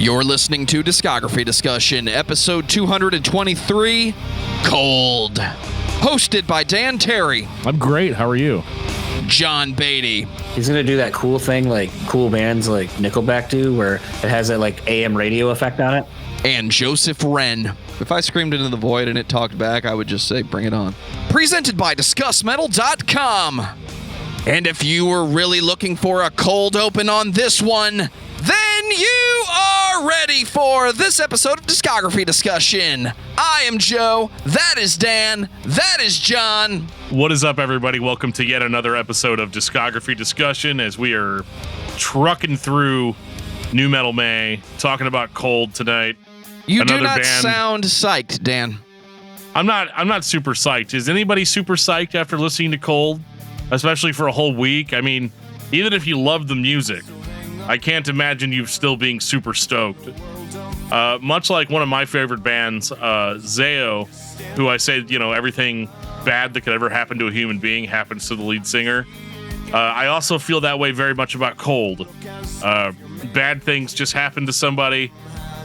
You're listening to Discography Discussion, episode 223, Cold. Hosted by Dan Terry. I'm great. How are you? John Beatty. He's going to do that cool thing like cool bands like Nickelback do, where it has that like AM radio effect on it. And Joseph Wren. If I screamed into the void and it talked back, I would just say, bring it on. Presented by discussmetal.com. And if you were really looking for a cold open on this one, then you are ready for this episode of Discography Discussion. I am Joe, that is Dan, that is John. What is up, everybody? Welcome to yet another episode of Discography Discussion as we are trucking through New Metal May, talking about Cold tonight. You do not sound psyched, Dan. I'm not super psyched. Is anybody super psyched after listening to Cold? Especially for a whole week? I mean, even if you love the music, I can't imagine you still being super stoked. Much like one of my favorite bands, Zao, who I say, everything bad that could ever happen to a human being happens to the lead singer. I also feel that way very much about Cold. Bad things just happen to somebody.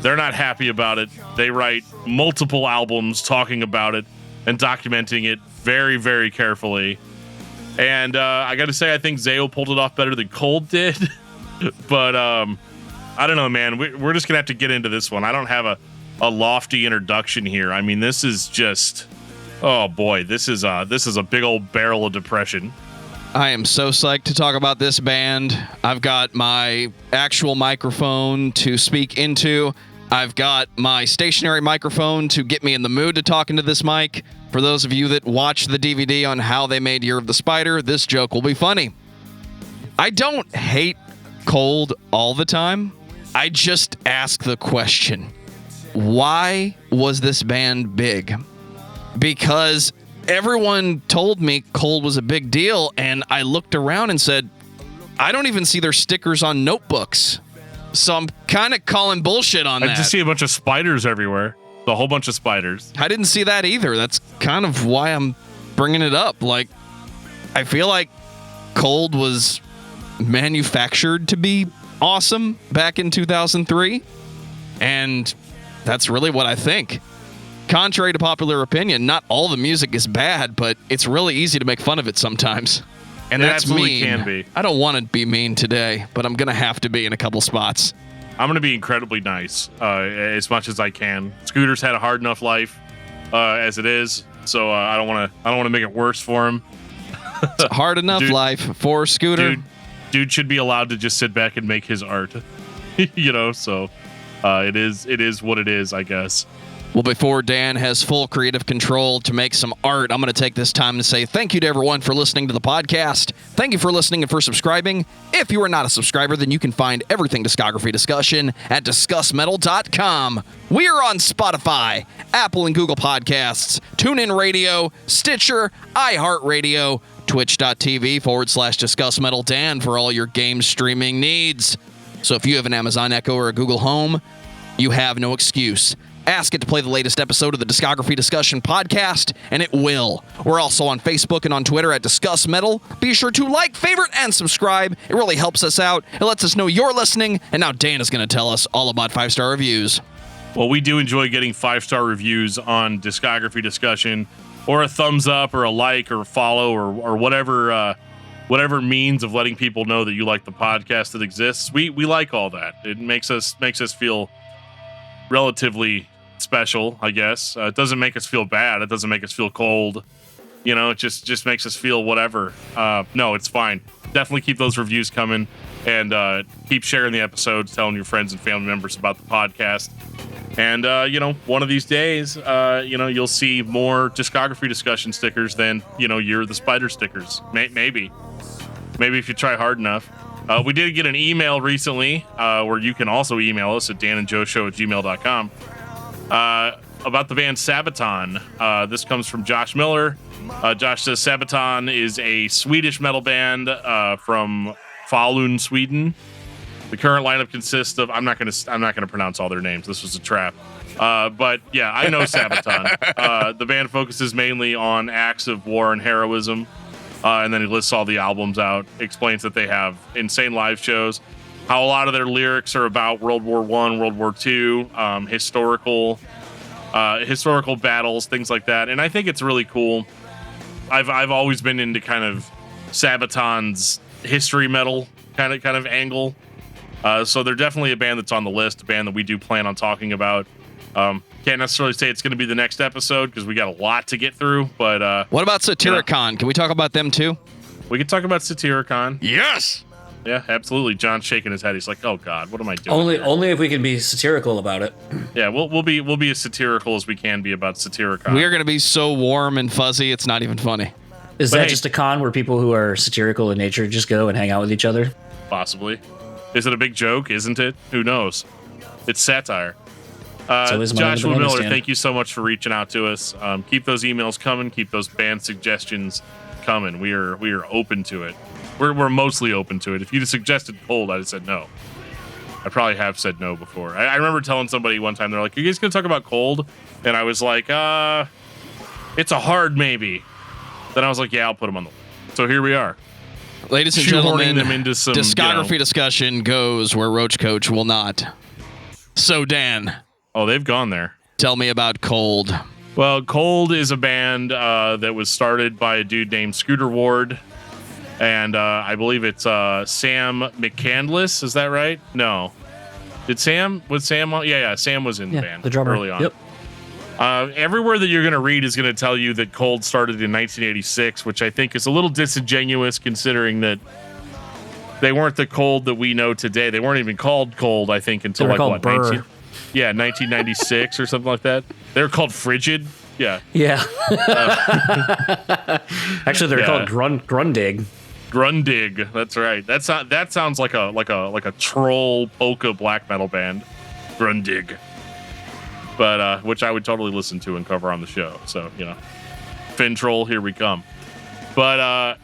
They're not happy about it. They write multiple albums talking about it and documenting it very, very carefully. And I got to say, I think Zao pulled it off better than Cold did. But I don't know, man. We're just going to have to get into this one. I don't have a lofty introduction here. I mean, this is just, oh boy, this is a big old barrel of depression. I am so psyched to talk about this band. I've got my actual microphone to speak into. I've got my stationary microphone to get me in the mood to talk into this mic. For those of you that watch the DVD on how they made Year of the Spider, this joke will be funny. I don't hate Cold all the time. I just ask the question, why was this band big? Because everyone told me Cold was a big deal, and I looked around and said, I don't even see their stickers on notebooks. So I'm kind of calling bullshit on that. I just see a bunch of spiders everywhere. A whole bunch of spiders. I didn't see that either. That's kind of why I'm bringing it up. Like, I feel like Cold was manufactured to be awesome back in 2003. And that's really what I think. Contrary to popular opinion, not all the music is bad, but it's really easy to make fun of it sometimes. And that's mean. Can be. I don't want to be mean today, but I'm going to have to be in a couple spots. I'm going to be incredibly nice as much as I can. Scooter's had a hard enough life as it is, so I don't want to make it worse for him. It's a hard enough life for Scooter. Dude should be allowed to just sit back and make his art. So it is what it is, I guess. Well, before Dan has full creative control to make some art, I'm going to take this time to say thank you to everyone for listening to the podcast. Thank you for listening and for subscribing. If you are not a subscriber, then you can find everything Discography Discussion at discussmetal.com. We are on Spotify, Apple and Google Podcasts, TuneIn Radio, Stitcher, iHeartRadio, twitch.tv/DiscussMetalDan for all your game streaming needs. So if you have an Amazon Echo or a Google Home, you have no excuse. Ask it to play the latest episode of the Discography Discussion podcast, and it will. We're also on Facebook and on Twitter at Discuss Metal. Be sure to like, favorite, and subscribe. It really helps us out. It lets us know you're listening, and now Dan is going to tell us all about 5-star reviews. Well, we do enjoy getting 5-star reviews on Discography Discussion, or a thumbs up, or a like, or a follow, or whatever means of letting people know that you like the podcast that exists. We like all that. It makes us feel relatively special, I guess. It doesn't make us feel bad. It doesn't make us feel cold. It just makes us feel whatever. No, it's fine. Definitely keep those reviews coming, and keep sharing the episodes, telling your friends and family members about the podcast. And one of these days, you'll see more Discography Discussion stickers than Year of the Spider stickers. Maybe if you try hard enough. We did get an email recently, where you can also email us at danandjoeshow@gmail.com, about the band Sabaton. This comes from Josh Miller. Josh says Sabaton is a Swedish metal band from Falun, Sweden. The current lineup consists of I'm not gonna pronounce all their names. This was a trap. But yeah, I know Sabaton. The band focuses mainly on acts of war and heroism. And then he lists all the albums out, explains that they have insane live shows, how a lot of their lyrics are about World War I, World War II, historical battles, things like that. And I think it's really cool. I've always been into kind of Sabaton's history metal kind of angle. So they're definitely a band that's on the list, a band that we do plan on talking about. Can't necessarily say it's going to be the next episode because we got a lot to get through. But what about Satyricon? Can we talk about them too? We can talk about Satyricon. Yes. Yeah, absolutely. John's shaking his head. He's like, "Oh God, what am I doing?" Only if we can be satirical about it. Yeah, we'll be as satirical as we can be about Satyricon. We are going to be so warm and fuzzy, it's not even funny. Is that just a con where people who are satirical in nature just go and hang out with each other? Possibly. Is it a big joke? Isn't it? Who knows? It's satire. Joshua Miller, thank you so much for reaching out to us. Keep those emails coming. Keep those band suggestions coming. We are open to it. We're mostly open to it. If you'd have suggested Cold, I'd have said no. I probably have said no before. I remember telling somebody one time, they're like, "Are you guys going to talk about Cold?" And I was like, it's a hard maybe. Then I was like, yeah, I'll put them on the list. So here we are. Ladies and gentlemen, them into some, discography discussion goes where Roach Coach will not. So, Dan. Oh, they've gone there. Tell me about Cold. Well, Cold is a band that was started by a dude named Scooter Ward. And I believe it's Sam McCandless. Is that right? No. Was Sam on? Yeah, Sam was in the band the drummer. Early on. Yep. Everywhere that you're going to read is going to tell you that Cold started in 1986, which I think is a little disingenuous considering that they weren't the Cold that we know today. They weren't even called Cold, I think, until 1996 or something like that. They were called Frigid. Yeah. Yeah. Actually, they're called Grundig. Grundig. That's right. That sounds like a troll polka black metal band. Grundig. But which I would totally listen to and cover on the show. So, Fin Troll, here we come. But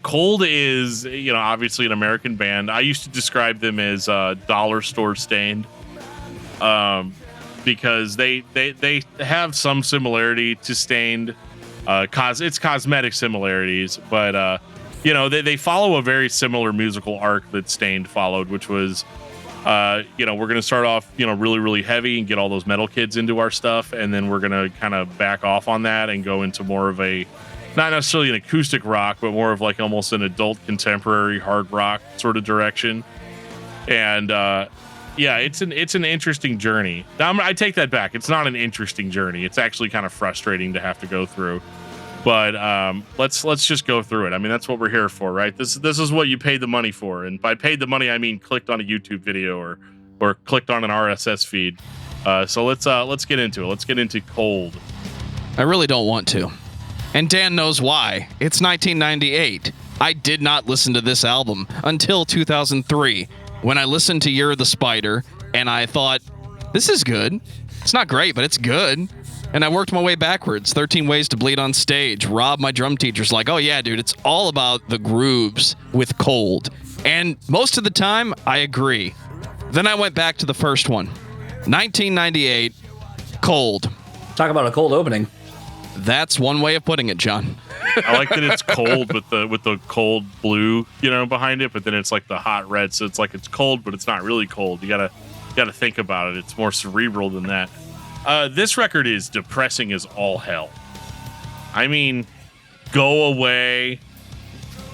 Cold is, obviously an American band. I used to describe them as dollar store stained, because they have some similarity to Stained. It's cosmetic similarities, but they follow a very similar musical arc that Stained followed, which was, we're going to start off, really, really heavy and get all those metal kids into our stuff. And then we're going to kind of back off on that and go into more of a, not necessarily an acoustic rock, but more of like almost an adult contemporary hard rock sort of direction. And, it's an interesting journey. I take that back. It's not an interesting journey. It's actually kind of frustrating to have to go through. But let's just go through it. I mean, that's what we're here for, right? This is what you paid the money for, and by paid the money, I mean clicked on a YouTube video or clicked on an RSS feed. So let's get into it. Let's get into Cold. I really don't want to, and Dan knows why. It's 1998. I did not listen to this album until 2003, when I listened to You're the Spider, and I thought, this is good. It's not great, but it's good. And I worked my way backwards. 13 Ways to Bleed on Stage. Rob, my drum teacher's like, oh yeah, dude, it's all about the grooves with Cold. And most of the time, I agree. Then I went back to the first one. 1998, Cold. Talk about a cold opening. That's one way of putting it, John. I like that it's cold with the cold blue, behind it, but then it's like the hot red, so it's like it's cold, but it's not really cold. You gotta think about it. It's more cerebral than that. This record is depressing as all hell. I mean, Go Away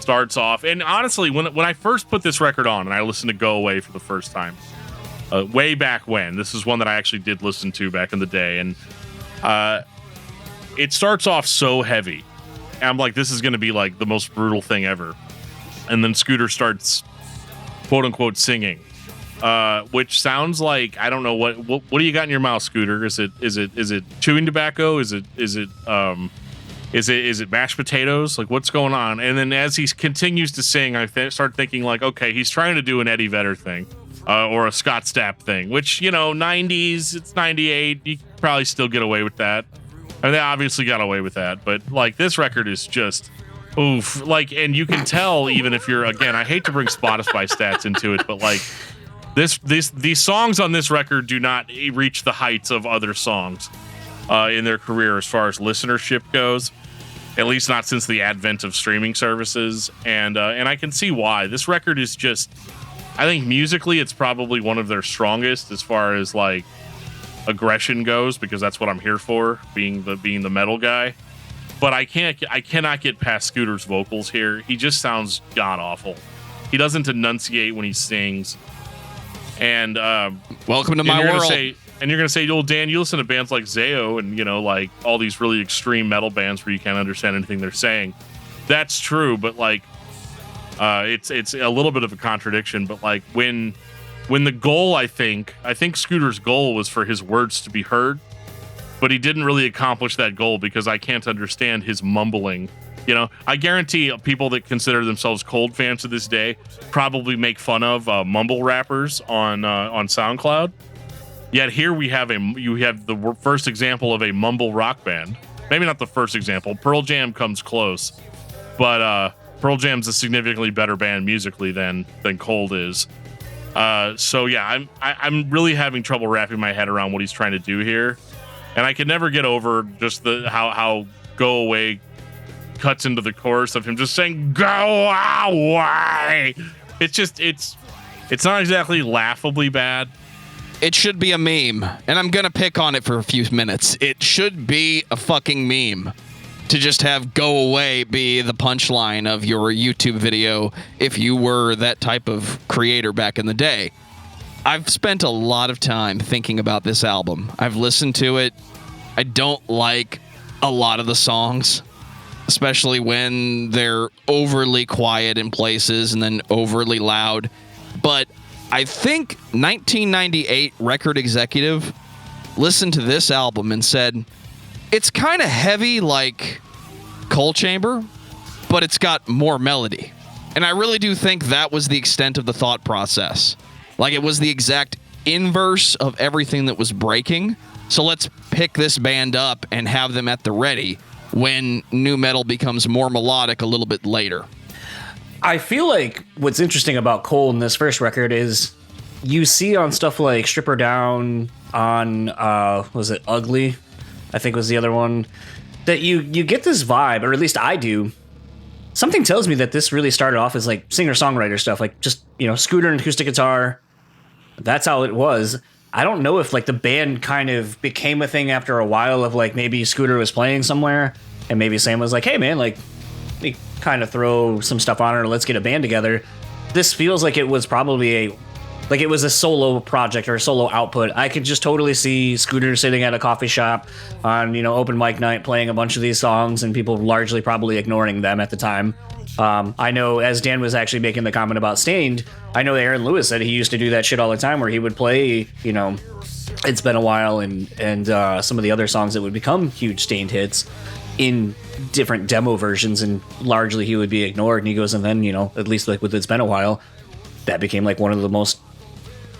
starts off, and honestly, when I first put this record on and I listened to Go Away for the first time, way back when, this is one that I actually did listen to back in the day, and it starts off so heavy. And I'm like, this is going to be like the most brutal thing ever. And then Scooter starts, quote unquote, singing. Which sounds like, I don't know what do you got in your mouth, Scooter? Is it chewing tobacco? Is it mashed potatoes? Like, what's going on? And then as he continues to sing, I start thinking like, okay, he's trying to do an Eddie Vedder thing, or a Scott Stapp thing, which, 90s, it's 98. You could probably still get away with that. I mean, they obviously got away with that, but like this record is just oof. Like, and you can tell even if you're, again, I hate to bring Spotify stats into it, but like, these songs on this record do not reach the heights of other songs in their career as far as listenership goes, at least not since the advent of streaming services. And I can see why. This record is just, I think musically it's probably one of their strongest as far as like aggression goes, because that's what I'm here for, being the metal guy. But I cannot get past Scooter's vocals here. He just sounds god awful. He doesn't enunciate when he sings. And welcome to my world. And you're gonna say, "Oh, Dan, you listen to bands like Zao and like all these really extreme metal bands where you can't understand anything they're saying." That's true, but like, it's a little bit of a contradiction. But like when the goal, I think Scooter's goal was for his words to be heard, but he didn't really accomplish that goal because I can't understand his mumbling. I guarantee people that consider themselves Cold fans to this day probably make fun of mumble rappers on SoundCloud. Yet here you have the first example of a mumble rock band. Maybe not the first example. Pearl Jam comes close, but Pearl Jam's a significantly better band musically than Cold is. So yeah, I'm really having trouble wrapping my head around what he's trying to do here, and I could never get over just how Go Away cuts into the chorus of him just saying "Go away." It's not exactly laughably bad. It should be a meme, and I'm gonna pick on it for a few minutes. It should be a fucking meme to just have "Go Away" be the punchline of your YouTube video if you were that type of creator back in the day. I've spent a lot of time thinking about this album. I've listened to it. I don't like a lot of the songs, especially when they're overly quiet in places and then overly loud. But I think 1998 record executive listened to this album and said, it's kind of heavy like Coal Chamber, but it's got more melody. And I really do think that was the extent of the thought process. Like, it was the exact inverse of everything that was breaking. So let's pick this band up and have them at the ready when nu metal becomes more melodic a little bit later. I feel like what's interesting about Cole in this first record is you see on stuff like Strip Her Down, on, was it Ugly? I think was the other one. That you get this vibe, or at least I do. Something tells me that this really started off as like singer-songwriter stuff, like just, Scooter and acoustic guitar. That's how it was. I don't know if like the band kind of became a thing after a while of like maybe Scooter was playing somewhere and maybe Sam was like, hey man, like we kind of throw some stuff on her, let's get a band together. This feels like it was probably it was a solo project or a solo output. I could just totally see Scooter sitting at a coffee shop on, open mic night playing a bunch of these songs and people largely probably ignoring them at the time. I know, as Dan was actually making the comment about Stained, I know Aaron Lewis said he used to do that shit all the time where he would play, It's Been a While and some of the other songs that would become huge Stained hits in different demo versions, and largely he would be ignored. And he goes, and then, at least like with It's Been a While, that became like one of the most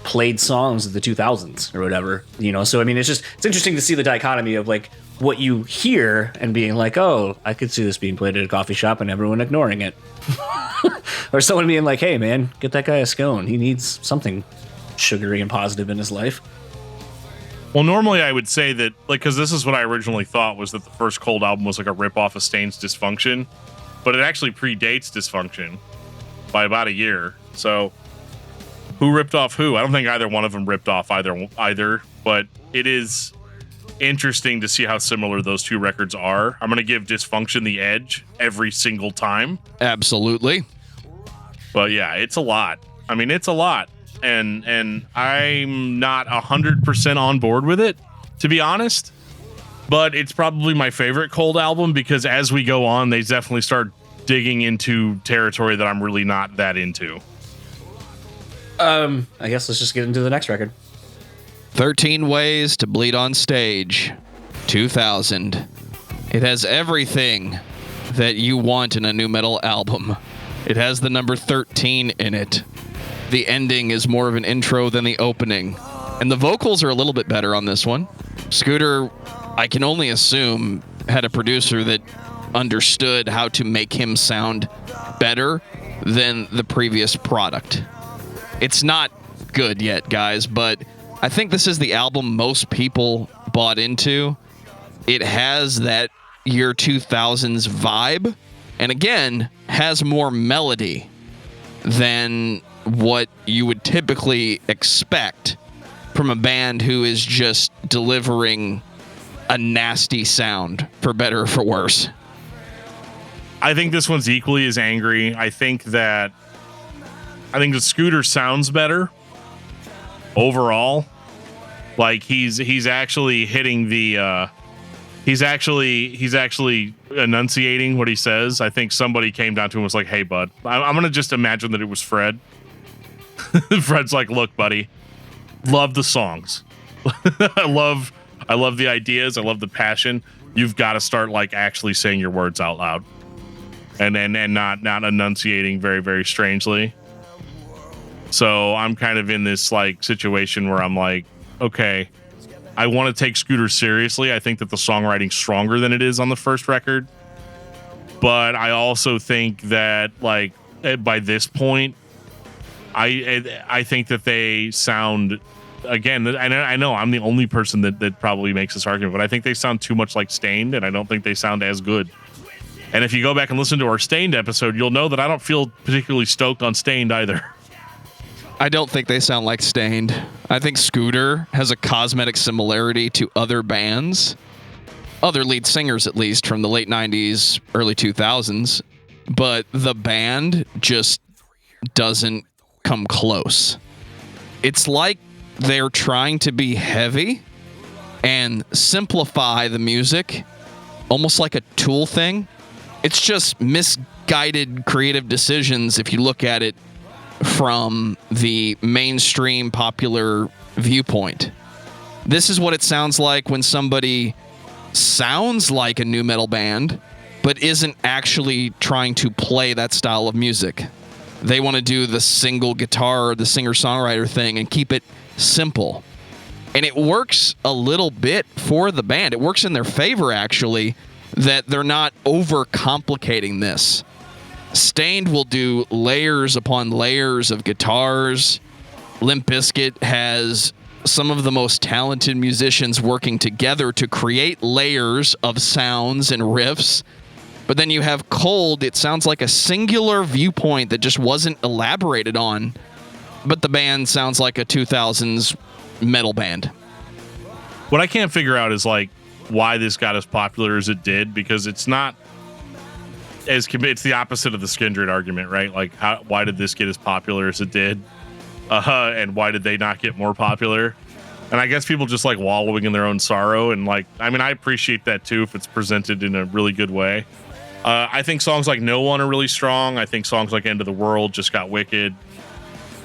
played songs of the 2000s or whatever, So, I mean, it's interesting to see the dichotomy of like what you hear and being like, oh, I could see this being played at a coffee shop and everyone ignoring it. Or someone being like, hey, man, get that guy a scone. He needs something sugary and positive in his life. Well, normally I would say that, like, because this is what I originally thought was that the first Cold album was like a ripoff of Stain's Dysfunction, but it actually predates Dysfunction by about a year. So who ripped off who? I don't think either one of them ripped off either, but it is interesting to see how similar those two records are. I'm going to give Dysfunction the edge every single time. Absolutely. But yeah, it's a lot. I mean, it's a lot. And I'm not 100% on board with it, to be honest. But it's probably my favorite Cold album because as we go on, they definitely start digging into territory that I'm really not that into. I guess let's just get into the next record. 13 Ways to Bleed on Stage, 2000. It has everything that you want in a nu metal album. It has the number 13 in it. The ending is more of an intro than the opening. And the vocals are a little bit better on this one. Scooter, I can only assume, had a producer that understood how to make him sound better than the previous product. It's not good yet, guys, but I think this is the album most people bought into. It has that year 2000s vibe, and again, has more melody than what you would typically expect from a band who is just delivering a nasty sound, for better or for worse. I think this one's equally as angry. I think the Scooter sounds better overall. Like he's actually hitting the he's actually enunciating what he says. I think somebody came down to him and was like, "Hey, bud." I'm gonna just imagine that it was Fred. Fred's like, "Look, buddy, love the songs. I love the ideas. I love the passion. You've got to start like actually saying your words out loud, and not enunciating very, very strangely." So I'm kind of in this like situation where I'm like, okay, I want to take Scooter seriously. I think that the songwriting's stronger than it is on the first record, but I also think that like by this point, I think that they sound, again, I know I'm the only person that probably makes this argument, but I think they sound too much like Stained, and I don't think they sound as good. And if you go back and listen to our Stained episode, you'll know that I don't feel particularly stoked on Stained either. I don't think they sound like Stained. I think Scooter has a cosmetic similarity to other bands, other lead singers at least, from the late 90s, early 2000s, but the band just doesn't come close. It's like they're trying to be heavy and simplify the music, almost like a Tool thing. It's just misguided creative decisions if you look at it from the mainstream popular viewpoint. This is what it sounds like when somebody sounds like a nu metal band, but isn't actually trying to play that style of music. They want to do the single guitar or the singer-songwriter thing and keep it simple. And it works a little bit for the band. It works in their favor, actually, that they're not overcomplicating this. Stained will do layers upon layers of guitars. Limp Bizkit has some of the most talented musicians working together to create layers of sounds and riffs. But then you have Cold. It sounds like a singular viewpoint that just wasn't elaborated on. But the band sounds like a 2000s metal band. What I can't figure out is like why this got as popular as it did, because it's not it's the opposite of the Skindred argument, right? Like, why did this get as popular as it did? And why did they not get more popular? And I guess people just like wallowing in their own sorrow. And like, I mean, I appreciate that too if it's presented in a really good way. I think songs like No One are really strong. I think songs like End of the World just got wicked.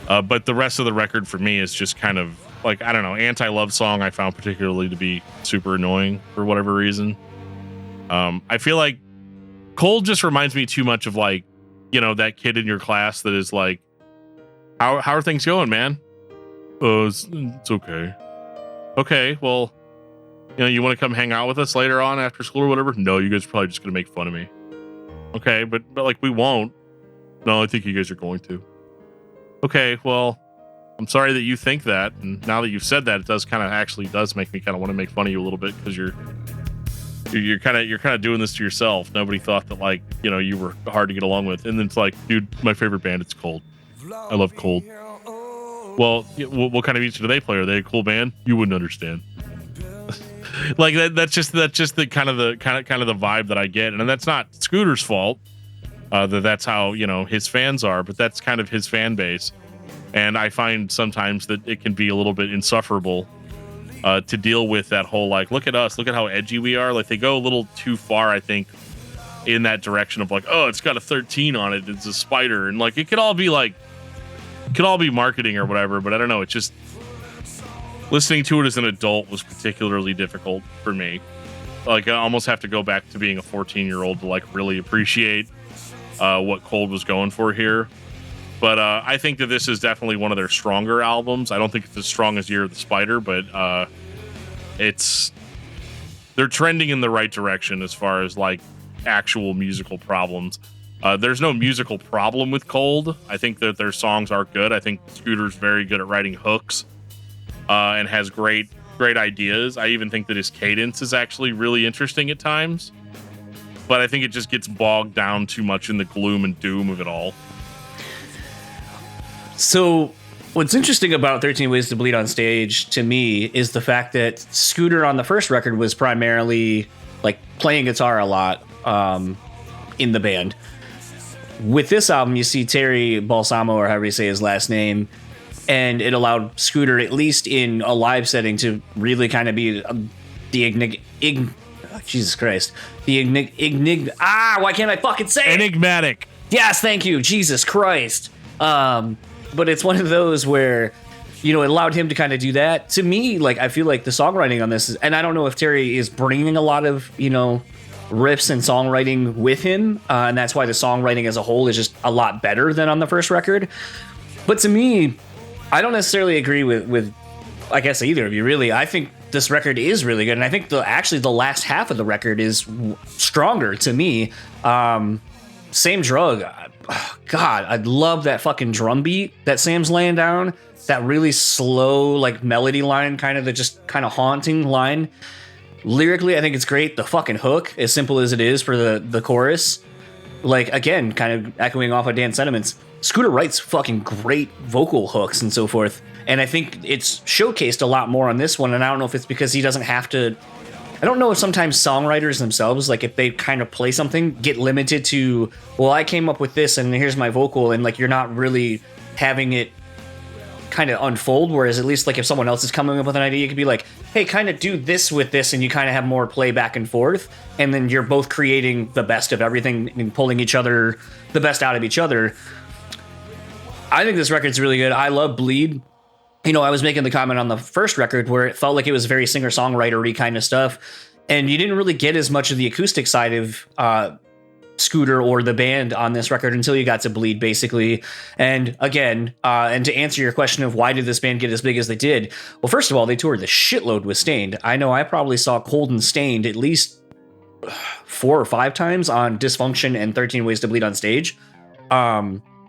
But the rest of the record for me is just kind of like, I don't know, Anti-Love Song I found particularly to be super annoying for whatever reason. I feel like Cold just reminds me too much of like, you know, that kid in your class that is like, how are things going, man? Oh, it's okay. Okay, well, you know, you want to come hang out with us later on after school or whatever? No, you guys are probably just going to make fun of me. Okay, but like we won't. No, I think you guys are going to. Okay, well, I'm sorry that you think that. And now that you've said that, it does kind of actually does make me kind of want to make fun of you a little bit, because you're kind of doing this to yourself. Nobody thought that, like, you know, you were hard to get along with. And then it's like, dude, my favorite band, it's Cold. I love Cold. Well, what kind of music do they play? Are they a cool band? You wouldn't understand. Like that's just the kind of the vibe that I get, and that's not Scooter's fault. That's how, you know, his fans are, but that's kind of his fan base. And I find sometimes that it can be a little bit insufferable to deal with that whole, like, look at us, look at how edgy we are. Like, they go a little too far, I think, in that direction of like, oh, it's got a 13 on it, it's a spider, and like it could all be marketing or whatever, but I don't know, it's just listening to it as an adult was particularly difficult for me. Like, I almost have to go back to being a 14-year-old to like really appreciate what Cold was going for here. But I think that this is definitely one of their stronger albums. I don't think it's as strong as Year of the Spider, but they're trending in the right direction as far as like actual musical problems. There's no musical problem with Cold. I think that their songs are good. I think Scooter's very good at writing hooks and has great ideas. I even think that his cadence is actually really interesting at times. But I think it just gets bogged down too much in the gloom and doom of it all. So what's interesting about 13 Ways to Bleed on Stage to me is the fact that Scooter on the first record was primarily like playing guitar a lot in the band. With this album, you see Terry Balsamo, or however you say his last name, and it allowed Scooter, at least in a live setting, to really kind of be Jesus Christ. Why can't I fucking say it? Enigmatic. Yes, thank you. Jesus Christ. But it's one of those where, you know, it allowed him to kind of do that. To me, like, I feel like the songwriting on this is, and I don't know if Terry is bringing a lot of, you know, riffs and songwriting with him, and that's why the songwriting as a whole is just a lot better than on the first record. But to me, I don't necessarily agree with I guess either of you, really. I think this record is really good, and I think the last half of the record is stronger to me. Same Drug. God, I love that fucking drum beat that Sam's laying down. That really slow, like, melody line, kind of the just kind of haunting line. Lyrically, I think it's great. The fucking hook, as simple as it is for the chorus, like, again, kind of echoing off of Dan's sentiments, Scooter writes fucking great vocal hooks and so forth. And I think it's showcased a lot more on this one. And I don't know if it's because he doesn't have to. I don't know if sometimes songwriters themselves, like, if they kind of play something, get limited to, well, I came up with this and here's my vocal, and like you're not really having it kind of unfold. Whereas at least, like, if someone else is coming up with an idea, you could be like, hey, kind of do this with this, and you kind of have more play back and forth, and then you're both creating the best of everything and pulling the best out of each other. I think this record's really good. I love Bleed. You know, I was making the comment on the first record where it felt like it was very singer-songwriter-y kind of stuff, and you didn't really get as much of the acoustic side of Scooter or the band on this record until you got to Bleed, basically. And again, and to answer your question of why did this band get as big as they did, well, first of all, they toured the shitload with Stained. I know I probably saw Cold and Stained at least 4 or 5 times on Dysfunction and 13 Ways to Bleed on Stage.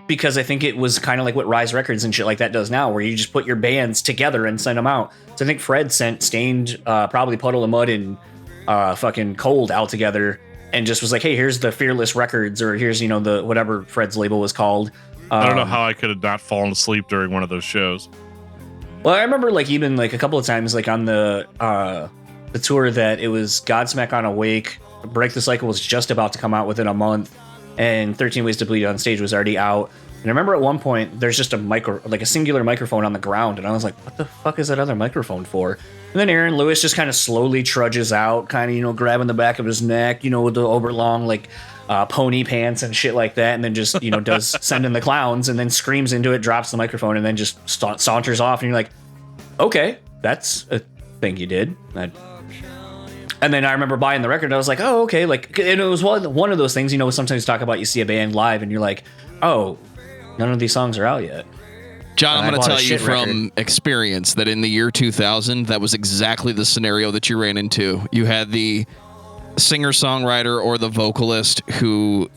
Because I think it was kind of like what Rise Records and shit like that does now, where you just put your bands together and send them out. So I think Fred sent Stained, probably Puddle of Mud, and fucking Cold out together, and just was like, hey, here's the Fearless Records, or here's, you know, the whatever Fred's label was called. I don't know how I could have not fallen asleep during one of those shows. Well, I remember, like, even like a couple of times, like on the tour, that it was Godsmack on Awake, Break the Cycle was just about to come out within a month, and 13 Ways to Bleed on Stage was already out. And I remember at one point, there's just a singular microphone on the ground, and I was like, what the fuck is that other microphone for? And then Aaron Lewis just kind of slowly trudges out, kind of, you know, grabbing the back of his neck, you know, with the overlong, like, pony pants and shit like that, and then just, you know, does Send in the Clowns, and then screams into it, drops the microphone, and then just saunters off, and you're like, okay, that's a thing you did. And then I remember buying the record, and I was like, oh, okay. Like, and it was one of those things, you know, sometimes you talk about, you see a band live, and you're like, oh, none of these songs are out yet. John, And I'm going to tell you from experience that in the year 2000, that was exactly the scenario that you ran into. You had the singer-songwriter or the vocalist who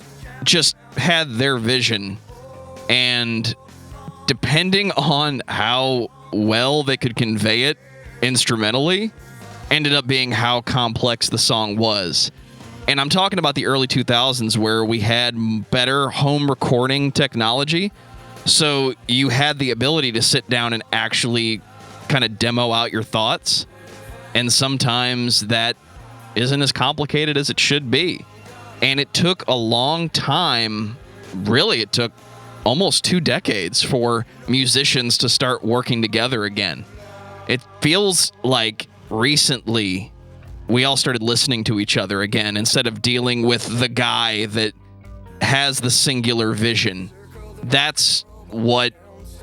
just had their vision, and depending on how well they could convey it instrumentally, ended up being how complex the song was. And I'm talking about the early 2000s, where we had better home recording technology. So you had the ability to sit down and actually kind of demo out your thoughts. And sometimes that isn't as complicated as it should be. And it took a long time. Really, it took almost 2 decades for musicians to start working together again. It feels like recently we all started listening to each other again, instead of dealing with the guy that has the singular vision. That's what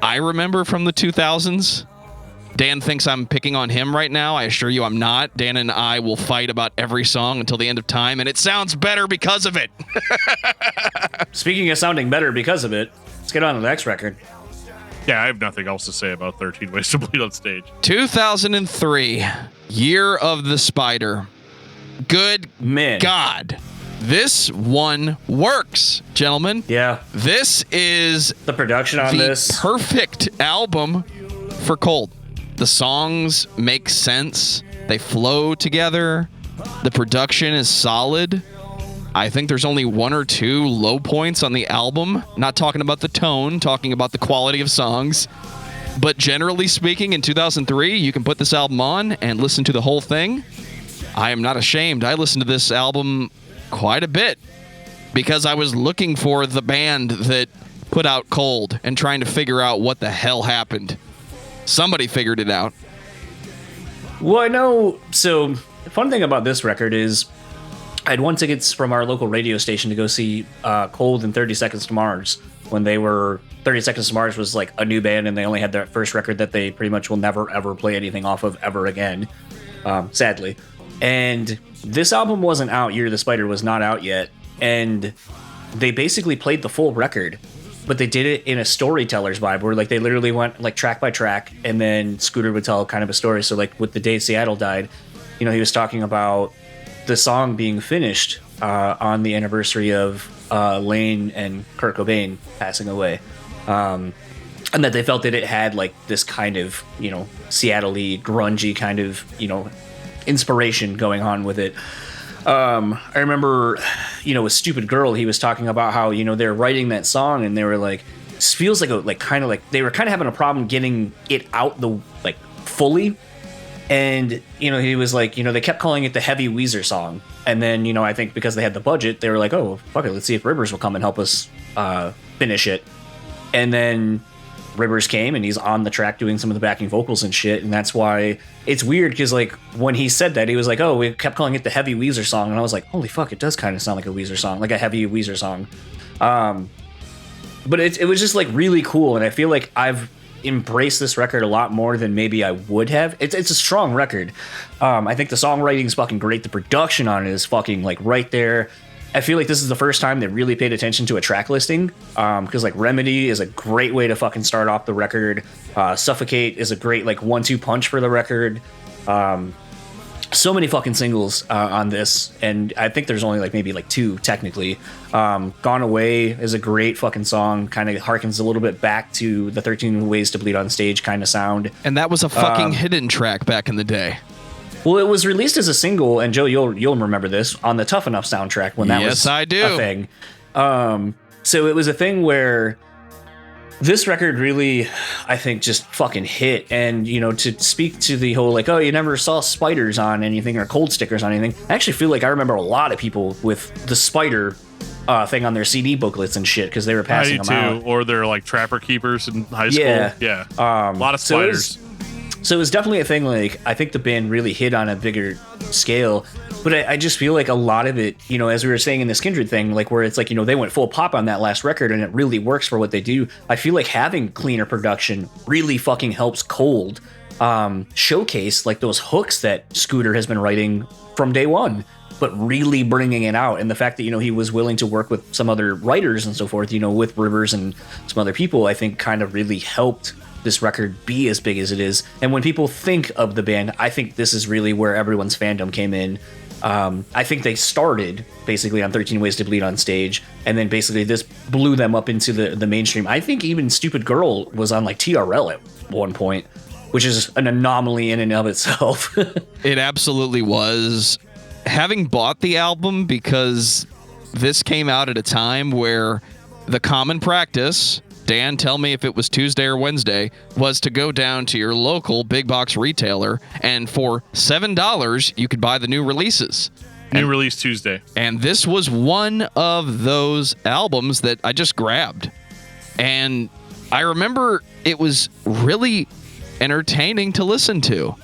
I remember from the 2000s. Dan thinks I'm picking on him right now. I assure you I'm not. Dan and I will fight about every song until the end of time, and it sounds better because of it. Speaking of sounding better because of it, let's get on to the next record. Yeah, I have nothing else to say about 13 Ways to Bleed on Stage. 2003, Year of the Spider. Good God. This one works, gentlemen. Yeah. This is the production on this. Perfect album for Cold. The songs make sense. They flow together. The production is solid. I think there's only one or two low points on the album. Not talking about the tone, talking about the quality of songs. But generally speaking, in 2003, you can put this album on and listen to the whole thing. I am not ashamed. I listened to this album quite a bit because I was looking for the band that put out Cold and trying to figure out what the hell happened. Somebody figured it out. Well, I know. So, the fun thing about this record is I had won tickets from our local radio station to go see Cold and 30 Seconds to Mars when they were... 30 Seconds to Mars was like a new band, and they only had their first record that they pretty much will never, ever play anything off of ever again, sadly. And this album wasn't out. Year of the Spider was not out yet. And they basically played the full record, but they did it in a storyteller's vibe where like they literally went like track by track, and then Scooter would tell kind of a story. So like with The Day Seattle Died, you know, he was talking about the song being finished on the anniversary of Lane and Kurt Cobain passing away. And that they felt that it had like this kind of, you know, Seattle-y, grungy kind of, you know, inspiration going on with it. I remember, you know, with Stupid Girl, he was talking about how, you know, they're writing that song and they were like, this feels like they were kind of having a problem getting it out fully. And, you know, he was like, you know, they kept calling it the heavy Weezer song. And then, you know, I think because they had the budget, they were like, oh, fuck it, let's see if Rivers will come and help us finish it. And then Rivers came and he's on the track doing some of the backing vocals and shit. And that's why it's weird because, like, when he said that, he was like, oh, we kept calling it the heavy Weezer song. And I was like, holy fuck, it does kind of sound like a Weezer song, like a heavy Weezer song. But it was just, like, really cool. And I feel like I've embraced this record a lot more than maybe I would have. It's a strong record. I think the songwriting is fucking great. The production on it is fucking, like, right there. I feel like this is the first time they really paid attention to a track listing, because like Remedy is a great way to fucking start off the record. Suffocate is a great like 1-2 punch for the record. So many fucking singles on this, and I think there's only like maybe like 2 technically. Gone Away is a great fucking song, kind of harkens a little bit back to the 13 Ways to Bleed on Stage kind of sound. And that was a fucking hidden track back in the day. Well, it was released as a single, and Joe, you'll remember this, on the Tough Enough soundtrack when that was I do. a thing. So it was a thing where this record really, I think, just fucking hit. And, you know, to speak to the whole, like, oh, you never saw spiders on anything or cold stickers on anything, I actually feel like I remember a lot of people with the spider thing on their CD booklets and shit because they were passing them out. Or they're like trapper keepers in high school. Yeah. A lot of spiders. So it was definitely a thing, like, I think the band really hit on a bigger scale, but I just feel like a lot of it, you know, as we were saying in this Kindred thing, like, where it's like, you know, they went full pop on that last record and it really works for what they do. I feel like having cleaner production really fucking helps Cold showcase, like, those hooks that Scooter has been writing from day one, but really bringing it out. And the fact that, you know, he was willing to work with some other writers and so forth, you know, with Rivers and some other people, I think kind of really helped this record be as big as it is. And when people think of the band, I think this is really where everyone's fandom came in. I think they started basically on 13 Ways to Bleed on Stage, and then basically this blew them up into the mainstream. I think even Stupid Girl was on like TRL at one point, which is an anomaly in and of itself. It absolutely was. Having bought the album, because this came out at a time where the common practice, Dan, tell me if it was Tuesday or Wednesday, was to go down to your local big box retailer, and for $7, you could buy the new releases. New release Tuesday. And this was one of those albums that I just grabbed. And I remember it was really entertaining to listen to.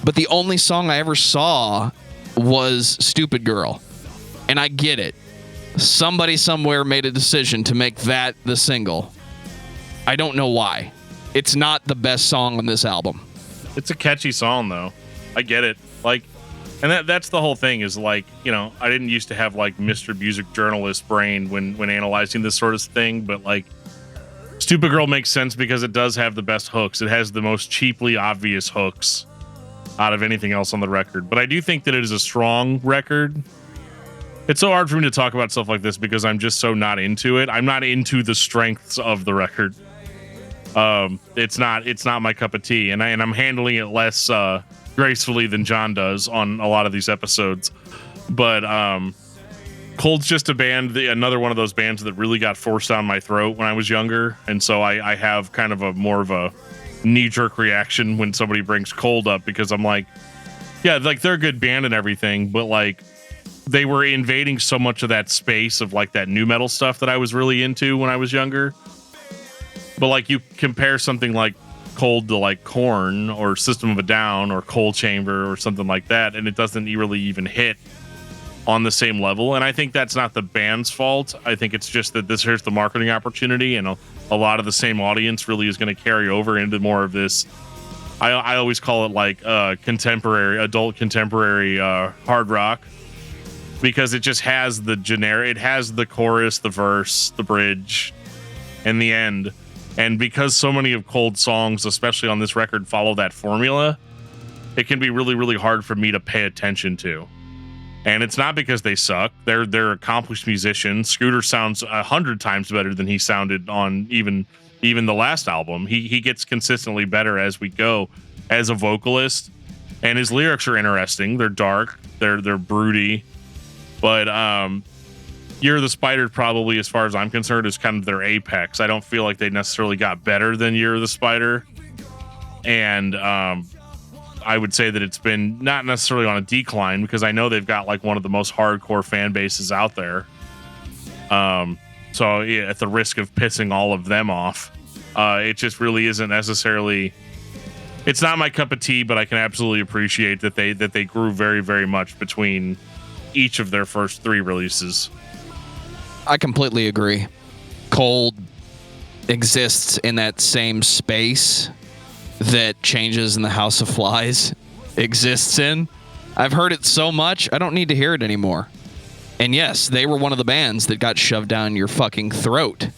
But the only song I ever saw was Stupid Girl. And I get it. Somebody somewhere made a decision to make that the single. I don't know why. It's not the best song on this album. It's a catchy song, though. I get it. Like, and that's the whole thing is, like, you know, I didn't used to have, like, Mr. Music Journalist brain when analyzing this sort of thing, but, like, Stupid Girl makes sense because it does have the best hooks. It has the most cheaply obvious hooks out of anything else on the record. But I do think that it is a strong record. It's so hard for me to talk about stuff like this because I'm just so not into it. I'm not into the strengths of the record. It's not my cup of tea, and I'm handling it less gracefully than John does on a lot of these episodes. But Cold's just a band, another one of those bands that really got forced down my throat when I was younger, and so I have kind of a more of a knee-jerk reaction when somebody brings Cold up, because I'm like, yeah, like they're a good band and everything, but like they were invading so much of that space of like that new metal stuff that I was really into when I was younger. But like you compare something like Cold to like Korn or System of a Down or Cold Chamber or something like that, and it doesn't really even hit on the same level. And I think that's not the band's fault. I think it's just that here's the marketing opportunity, and a lot of the same audience really is going to carry over into more of this. I always call it like adult contemporary hard rock, because it just has the generic, it has the chorus, the verse, the bridge, and the end. And because so many of Cold's songs, especially on this record, follow that formula, it can be really, really hard for me to pay attention to. And it's not because they suck. They're accomplished musicians. Scooter sounds 100 times better than he sounded on even the last album. He gets consistently better as we go as a vocalist, and his lyrics are interesting. They're dark. They're broody. But Year of the Spider, probably, as far as I'm concerned, is kind of their apex. I don't feel like they necessarily got better than Year of the Spider. And I would say that it's been not necessarily on a decline, because I know they've got like one of the most hardcore fan bases out there. So yeah, at the risk of pissing all of them off, it just really isn't necessarily. It's not my cup of tea, but I can absolutely appreciate that they grew very, very much between each of their first 3 releases. I completely agree. Cold exists in that same space that Changes in the House of Flies exists in. I've heard it so much, I don't need to hear it anymore. And yes, they were one of the bands that got shoved down your fucking throat.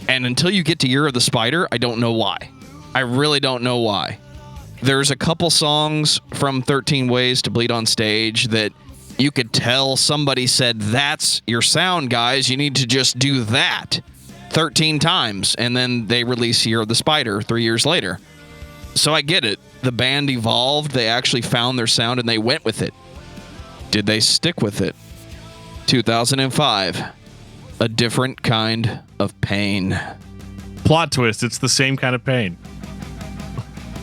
And until you get to Year of the Spider, I don't know why. I really don't know why. There's a couple songs from 13 Ways to Bleed on Stage that you could tell somebody said, that's your sound, guys. You need to just do that 13 times. And then they release Year of the Spider 3 years later. So I get it. The band evolved. They actually found their sound and they went with it. Did they stick with it? 2005. A different kind of pain. Plot twist. It's the same kind of pain.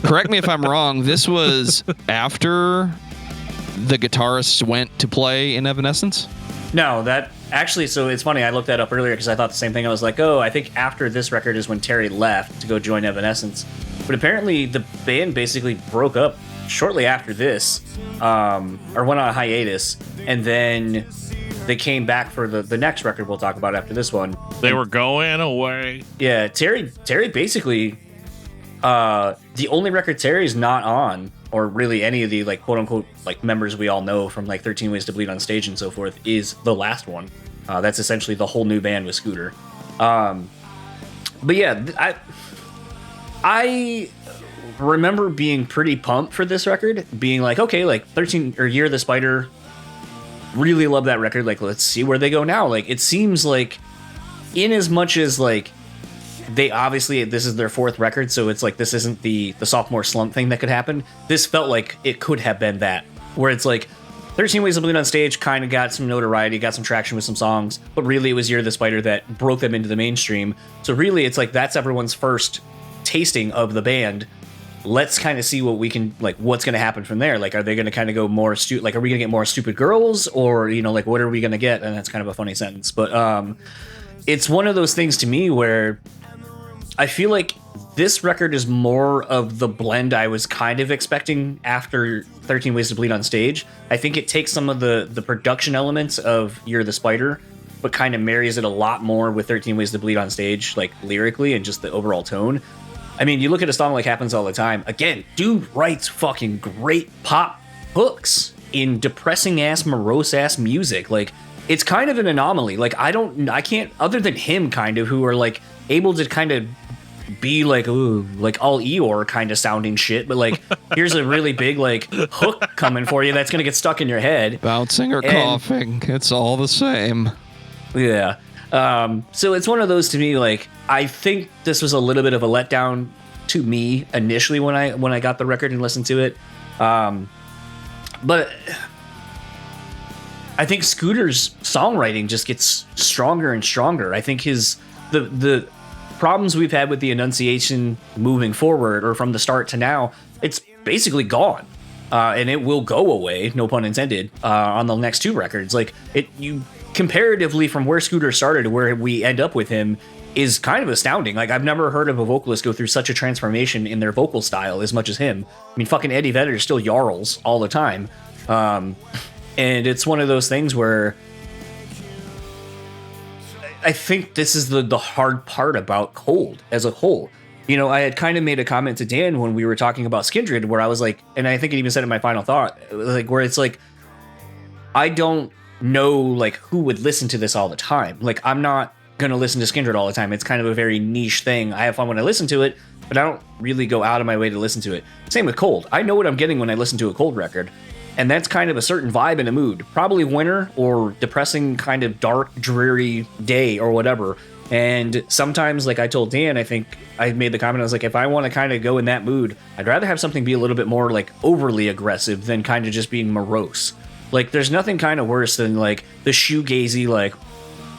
Correct me if I'm wrong. This was after the guitarists went to play in Evanescence? No, that actually, so it's funny, I looked that up earlier because I thought the same thing. I was like, oh, I think after this record is when Terry left to go join Evanescence. But apparently the band basically broke up shortly after this, or went on a hiatus, and then they came back for the next record we'll talk about after this one. They were going away. Yeah, Terry basically, the only record Terry's not on, or really any of the like quote unquote like members we all know from like 13 Ways to Bleed on Stage and so forth, is the last one. That's essentially the whole new band with Scooter. But yeah, I remember being pretty pumped for this record, being like, okay, like 13 or Year of the Spider, really love that record. Like, let's see where they go now. Like, it seems like, in as much as like they obviously, this is their 4th record, so it's like this isn't the sophomore slump thing that could happen. This felt like it could have been that, where it's like 13 Ways to Bleed on Stage kind of got some notoriety, got some traction with some songs, but really it was Year of the Spider that broke them into the mainstream. So really it's like that's everyone's first tasting of the band. Let's kind of see what we can, like, what's going to happen from there. Like, are they going to kind of go more like, are we going to get more Stupid Girls, or, you know, like, what are we going to get? And that's kind of a funny sentence, but it's one of those things to me where I feel like this record is more of the blend I was kind of expecting after 13 Ways to Bleed on Stage. I think it takes some of the production elements of Year of the Spider, but kind of marries it a lot more with 13 Ways to Bleed on Stage, like lyrically and just the overall tone. I mean, you look at a song like Happens All the Time. Again, dude writes fucking great pop hooks in depressing ass, morose ass music. Like, it's kind of an anomaly. Like, I can't, other than him kind of, who are like able to kind of be like, ooh, like all Eeyore kind of sounding shit, but like, here's a really big like hook coming for you that's gonna get stuck in your head. Bouncing or coughing, it's all the same. Yeah. So it's one of those, to me, like, I think this was a little bit of a letdown to me initially when I got the record and listened to it. But I think Scooter's songwriting just gets stronger and stronger. I think the problems we've had with the enunciation moving forward, or from the start to now, it's basically gone. And it will go away, no pun intended, on the next two records. Like, you comparatively from where Scooter started to where we end up with him is kind of astounding. Like, I've never heard of a vocalist go through such a transformation in their vocal style as much as him. I mean, fucking Eddie Vedder still yarls all the time. And it's one of those things where I think this is the hard part about Cold as a whole. You know, I had kind of made a comment to Dan when we were talking about Skindred, where I was like, and I think it even said in my final thought, like, where it's like, I don't know, like, who would listen to this all the time. Like, I'm not going to listen to Skindred all the time. It's kind of a very niche thing. I have fun when I listen to it, but I don't really go out of my way to listen to it. Same with Cold. I know what I'm getting when I listen to a Cold record. And that's kind of a certain vibe and a mood. Probably winter or depressing, kind of dark, dreary day or whatever. And sometimes, like I told Dan, I think I made the comment, I was like, if I want to kind of go in that mood, I'd rather have something be a little bit more like overly aggressive than kind of just being morose. Like, there's nothing kind of worse than like the shoegazy, like,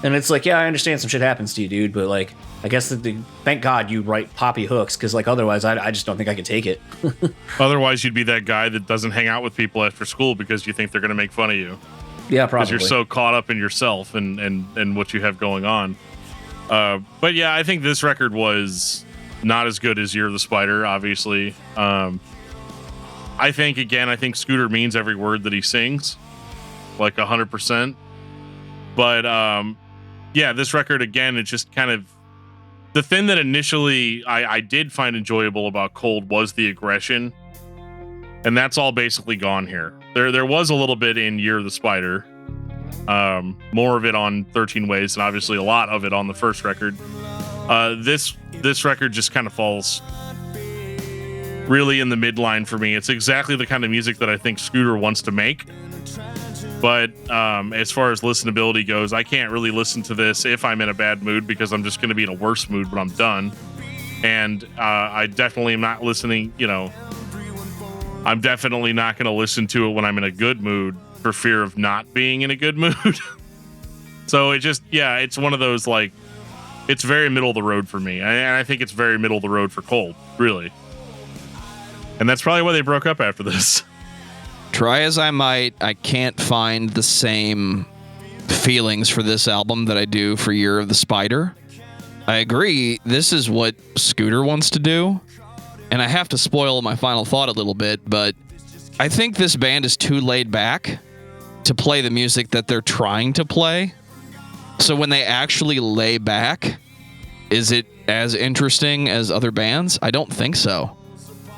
and it's like, yeah, I understand some shit happens to you, dude, but like, I guess thank God you write poppy hooks, because like otherwise I just don't think I could take it. Otherwise, you'd be that guy that doesn't hang out with people after school because you think they're going to make fun of you. Yeah, probably. Because you're so caught up in yourself and what you have going on. But yeah, I think this record was not as good as Year of the Spider, obviously. I think Scooter means every word that he sings, like 100%. But yeah, this record, again, it's just kind of the thing that initially I did find enjoyable about Cold was the aggression. And that's all basically gone here. There was a little bit in Year of the Spider. More of it on 13 Ways, and obviously a lot of it on the first record. This record just kind of falls really in the midline for me. It's exactly the kind of music that I think Scooter wants to make. But as far as listenability goes, I can't really listen to this if I'm in a bad mood, because I'm just going to be in a worse mood when I'm done. And I definitely am not listening, I'm definitely not going to listen to it when I'm in a good mood for fear of not being in a good mood. So it's one of those, like, it's very middle of the road for me. And I think it's very middle of the road for Cold, really. And that's probably why they broke up after this. Try as I might, I can't find the same feelings for this album that I do for Year of the Spider. I agree, this is what Scooter wants to do, and I have to spoil my final thought a little bit, but I think this band is too laid back to play the music that they're trying to play. So when they actually lay back, is it as interesting as other bands? I don't think so.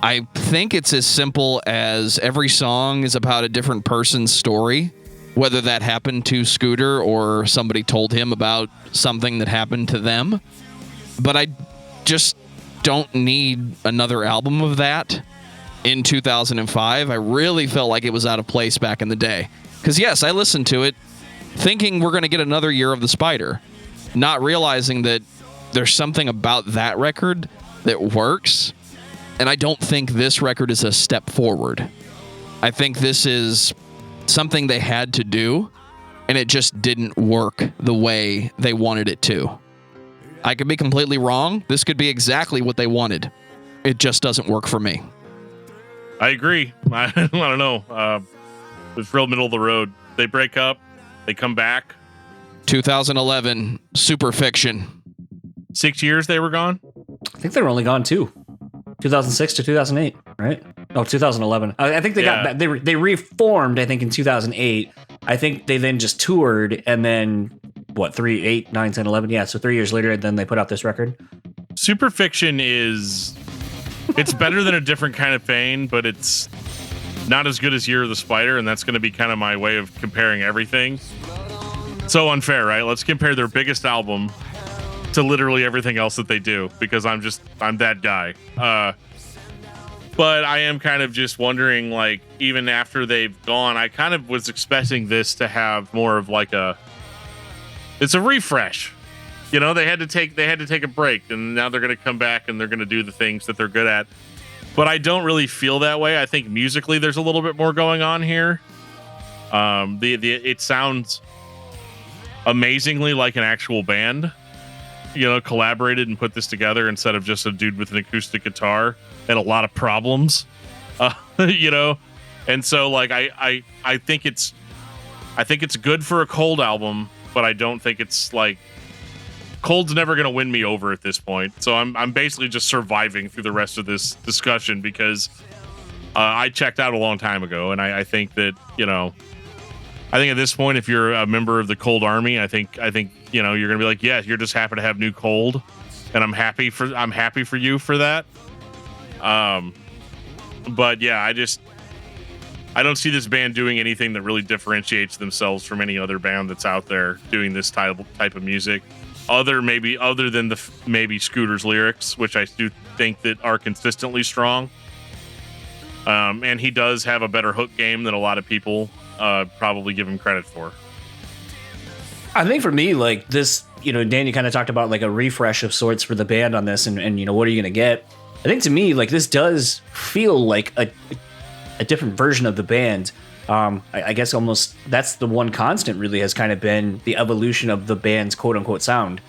I think it's as simple as every song is about a different person's story, whether that happened to Scooter or somebody told him about something that happened to them. But I just don't need another album of that in 2005. I really felt like it was out of place back in the day. Because yes, I listened to it thinking we're going to get another Year of the Spider, not realizing that there's something about that record that works. And I don't think this record is a step forward. I think this is something they had to do, and it just didn't work the way they wanted it to. I could be completely wrong. This could be exactly what they wanted. It just doesn't work for me. I agree. I don't know. It's real middle of the road. They break up. They come back. 2011, Super Fiction. 6 years they were gone? I think they were only gone 2006 to 2008, right? Oh, 2011. I think they got back. They reformed, I think, in 2008. I think they then just toured, and then, 3, 8, 9, 10, 11? Yeah, so 3 years later, then they put out this record. Super Fiction it's better than A Different Kind of Pain, but it's not as good as Year of the Spider, and that's going to be kind of my way of comparing everything. So unfair, right? Let's compare their biggest album to literally everything else that they do, because I'm that guy. But I am kind of just wondering, like, even after they've gone, I kind of was expecting this to have more of like it's a refresh. They had to take a break, and now they're going to come back and they're going to do the things that they're good at. But I don't really feel that way. I think musically there's a little bit more going on here. It sounds amazingly like an actual band, collaborated and put this together instead of just a dude with an acoustic guitar and a lot of problems, and so like I think it's good for a Cold album, but I don't think it's like Cold's never going to win me over at this point. So I'm basically just surviving through the rest of this discussion because I checked out a long time ago, and I think that I think at this point, if you're a member of the Cold Army, I think you're gonna be like, yeah, you're just happy to have new Cold, and I'm happy for you for that. But yeah, I don't see this band doing anything that really differentiates themselves from any other band that's out there doing this type of music, other than maybe Scooter's lyrics, which I do think that are consistently strong. And he does have a better hook game than a lot of people probably give him credit for. I think for me, like this, Dan, you kind of talked about like a refresh of sorts for the band on this, and what are you going to get? I think to me, like this does feel like a different version of the band. I guess almost that's the one constant really has kind of been the evolution of the band's quote unquote sound.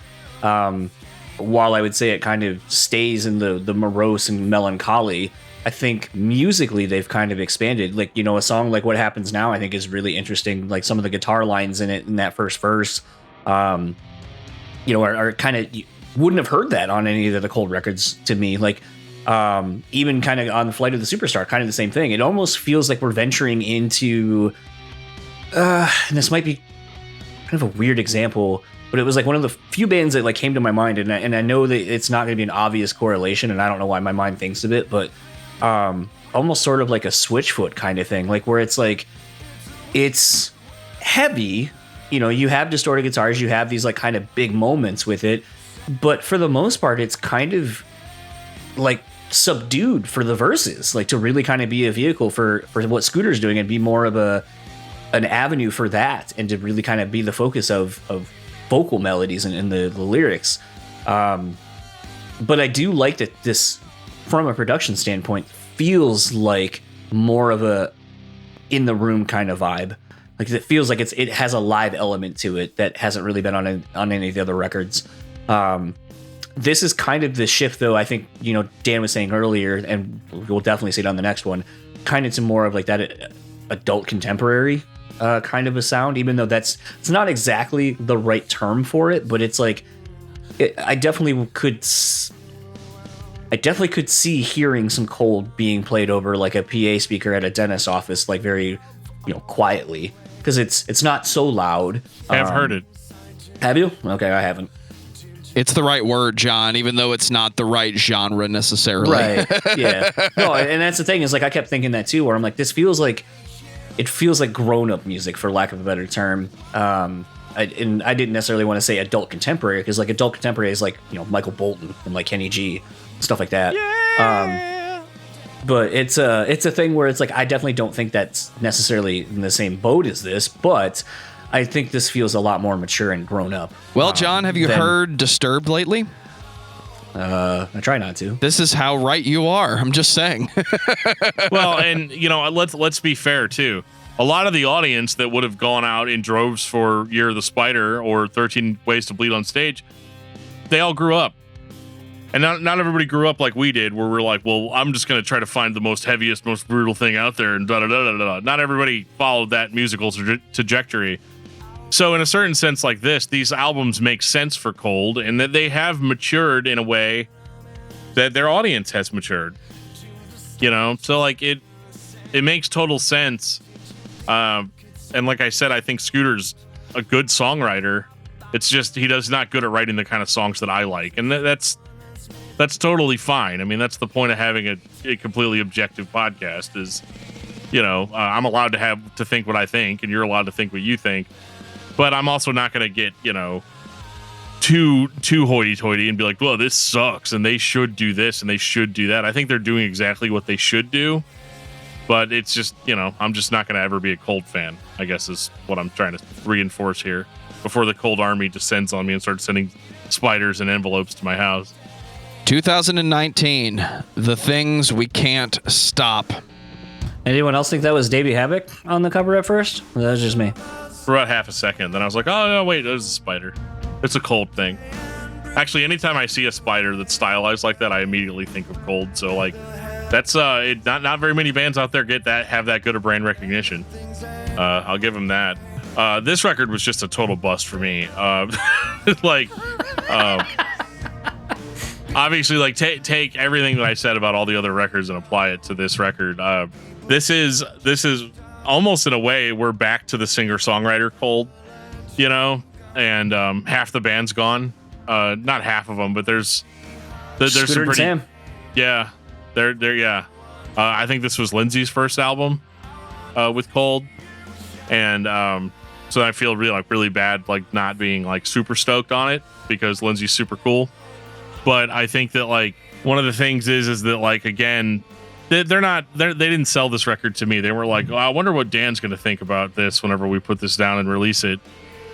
While I would say it kind of stays in the morose and melancholy, I think musically they've kind of expanded. Like, a song like What Happens Now, I think is really interesting. Like some of the guitar lines in it in that first verse, are kind of, you wouldn't have heard that on any of the Cold records to me. Like, even kind of on the Flight of the Superstar, kind of the same thing. It almost feels like we're venturing into, and this might be kind of a weird example, but it was like one of the few bands that like came to my mind, and I know that it's not going to be an obvious correlation, and I don't know why my mind thinks of it, but almost sort of like a Switchfoot kind of thing, like where it's like it's heavy, you have distorted guitars, you have these like kind of big moments with it, but for the most part it's kind of like subdued for the verses, like to really kind of be a vehicle for what Scooter's doing and be more of an avenue for that, and to really kind of be the focus of vocal melodies and the lyrics. But I do like that this, from a production standpoint, feels like more of a in the room kind of vibe. Like it feels like it has a live element to it that hasn't really been on any of the other records. This is kind of the shift, though. I think Dan was saying earlier, and we'll definitely see it on the next one, kind of to more of like that adult contemporary kind of a sound. Even though it's not exactly the right term for it, but it's like I definitely could see hearing some Cold being played over like a PA speaker at a dentist's office, like very, quietly, because it's not so loud. I've heard it. Have you? Okay, I haven't. It's the right word, John, even though it's not the right genre necessarily. Right. Yeah. No, and that's the thing is like I kept thinking that too, where I'm like, it feels like grown-up music, for lack of a better term. I didn't necessarily want to say adult contemporary, because like adult contemporary is like Michael Bolton and like Kenny G, stuff like that. Yeah. But it's a thing where it's like I definitely don't think that's necessarily in the same boat as this, but I think this feels a lot more mature and grown up. Well, John, have you heard Disturbed lately? I try not to. This is how right you are. I'm just saying. Well, and let's be fair too. A lot of the audience that would have gone out in droves for Year of the Spider or 13 Ways to Bleed on Stage, they all grew up. And not everybody grew up like we did, where we're like, well, I'm just going to try to find the most heaviest, most brutal thing out there, and da-da-da-da-da. Not everybody followed that musical trajectory. So in a certain sense like this, these albums make sense for Cold, and that they have matured in a way that their audience has matured. So like it makes total sense. And like I said, I think Scooter's a good songwriter. It's just he does not good at writing the kind of songs that I like, and that's totally fine. I mean, that's the point of having a completely objective podcast. Is I'm allowed to think what I think, and you're allowed to think what you think. But I'm also not going to get, too hoity-toity and be like, well, this sucks, and they should do this, and they should do that. I think they're doing exactly what they should do. But it's just, I'm just not going to ever be a Cold fan, I guess is what I'm trying to reinforce here, before the Cold Army descends on me and starts sending spiders and envelopes to my house. 2019, the things we can't stop. Anyone else think that was Davey Havoc on the cover at first? Or that was just me. For about half a second. Then I was like, oh, no, wait, there's a spider. It's a Cold thing. Actually, anytime I see a spider that's stylized like that, I immediately think of Cold. So, like, that's not very many bands out there have that good of brand recognition. I'll give them that. This record was just a total bust for me. Obviously, like, take everything that I said about all the other records and apply it to this record. This is almost, in a way, we're back to the singer-songwriter Cold, you know, and half the band's gone. Not half of them, but there's some pretty. Sam. Yeah, yeah. I think this was Lindsay's first album with Cold, and so I feel really bad, like, not being like super stoked on it because Lindsay's super cool. But I think that, like, one of the things is that, like, again, they didn't sell this record to me. They were like, oh, I wonder what Dan's going to think about this whenever we put this down and release it.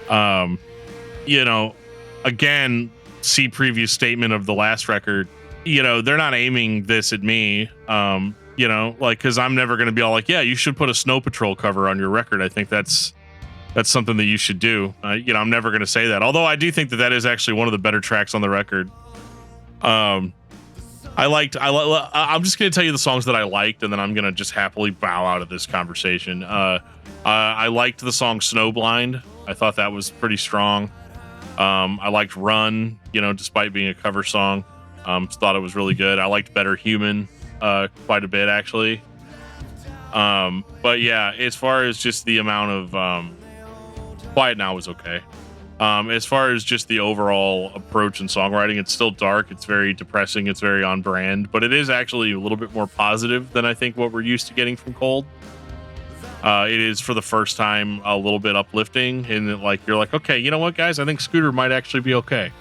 You know, again, see previous statement of the last record. You know, they're not aiming this at me. You know, like, because I'm never going to be all like, yeah, you should put a Snow Patrol cover on your record. I think that's something that you should do. You know, I'm never going to say that. Although I do think that is actually one of the better tracks on the record. I'm just going to tell you the songs that I liked, and then I'm going to just happily bow out of this conversation. I liked the song Snowblind. I thought that was pretty strong. I liked Run, you know, despite being a cover song. Thought it was really good. I liked Better Human quite a bit, actually. But yeah, as far as just the amount of Quiet Now was okay. As far as just the overall approach in songwriting, it's still dark. It's very depressing. It's very on brand, but it is actually a little bit more positive than I think what we're used to getting from Cold. It is, for the first time, a little bit uplifting, and like you're like, okay, you know what, guys? I think Scooter might actually be okay.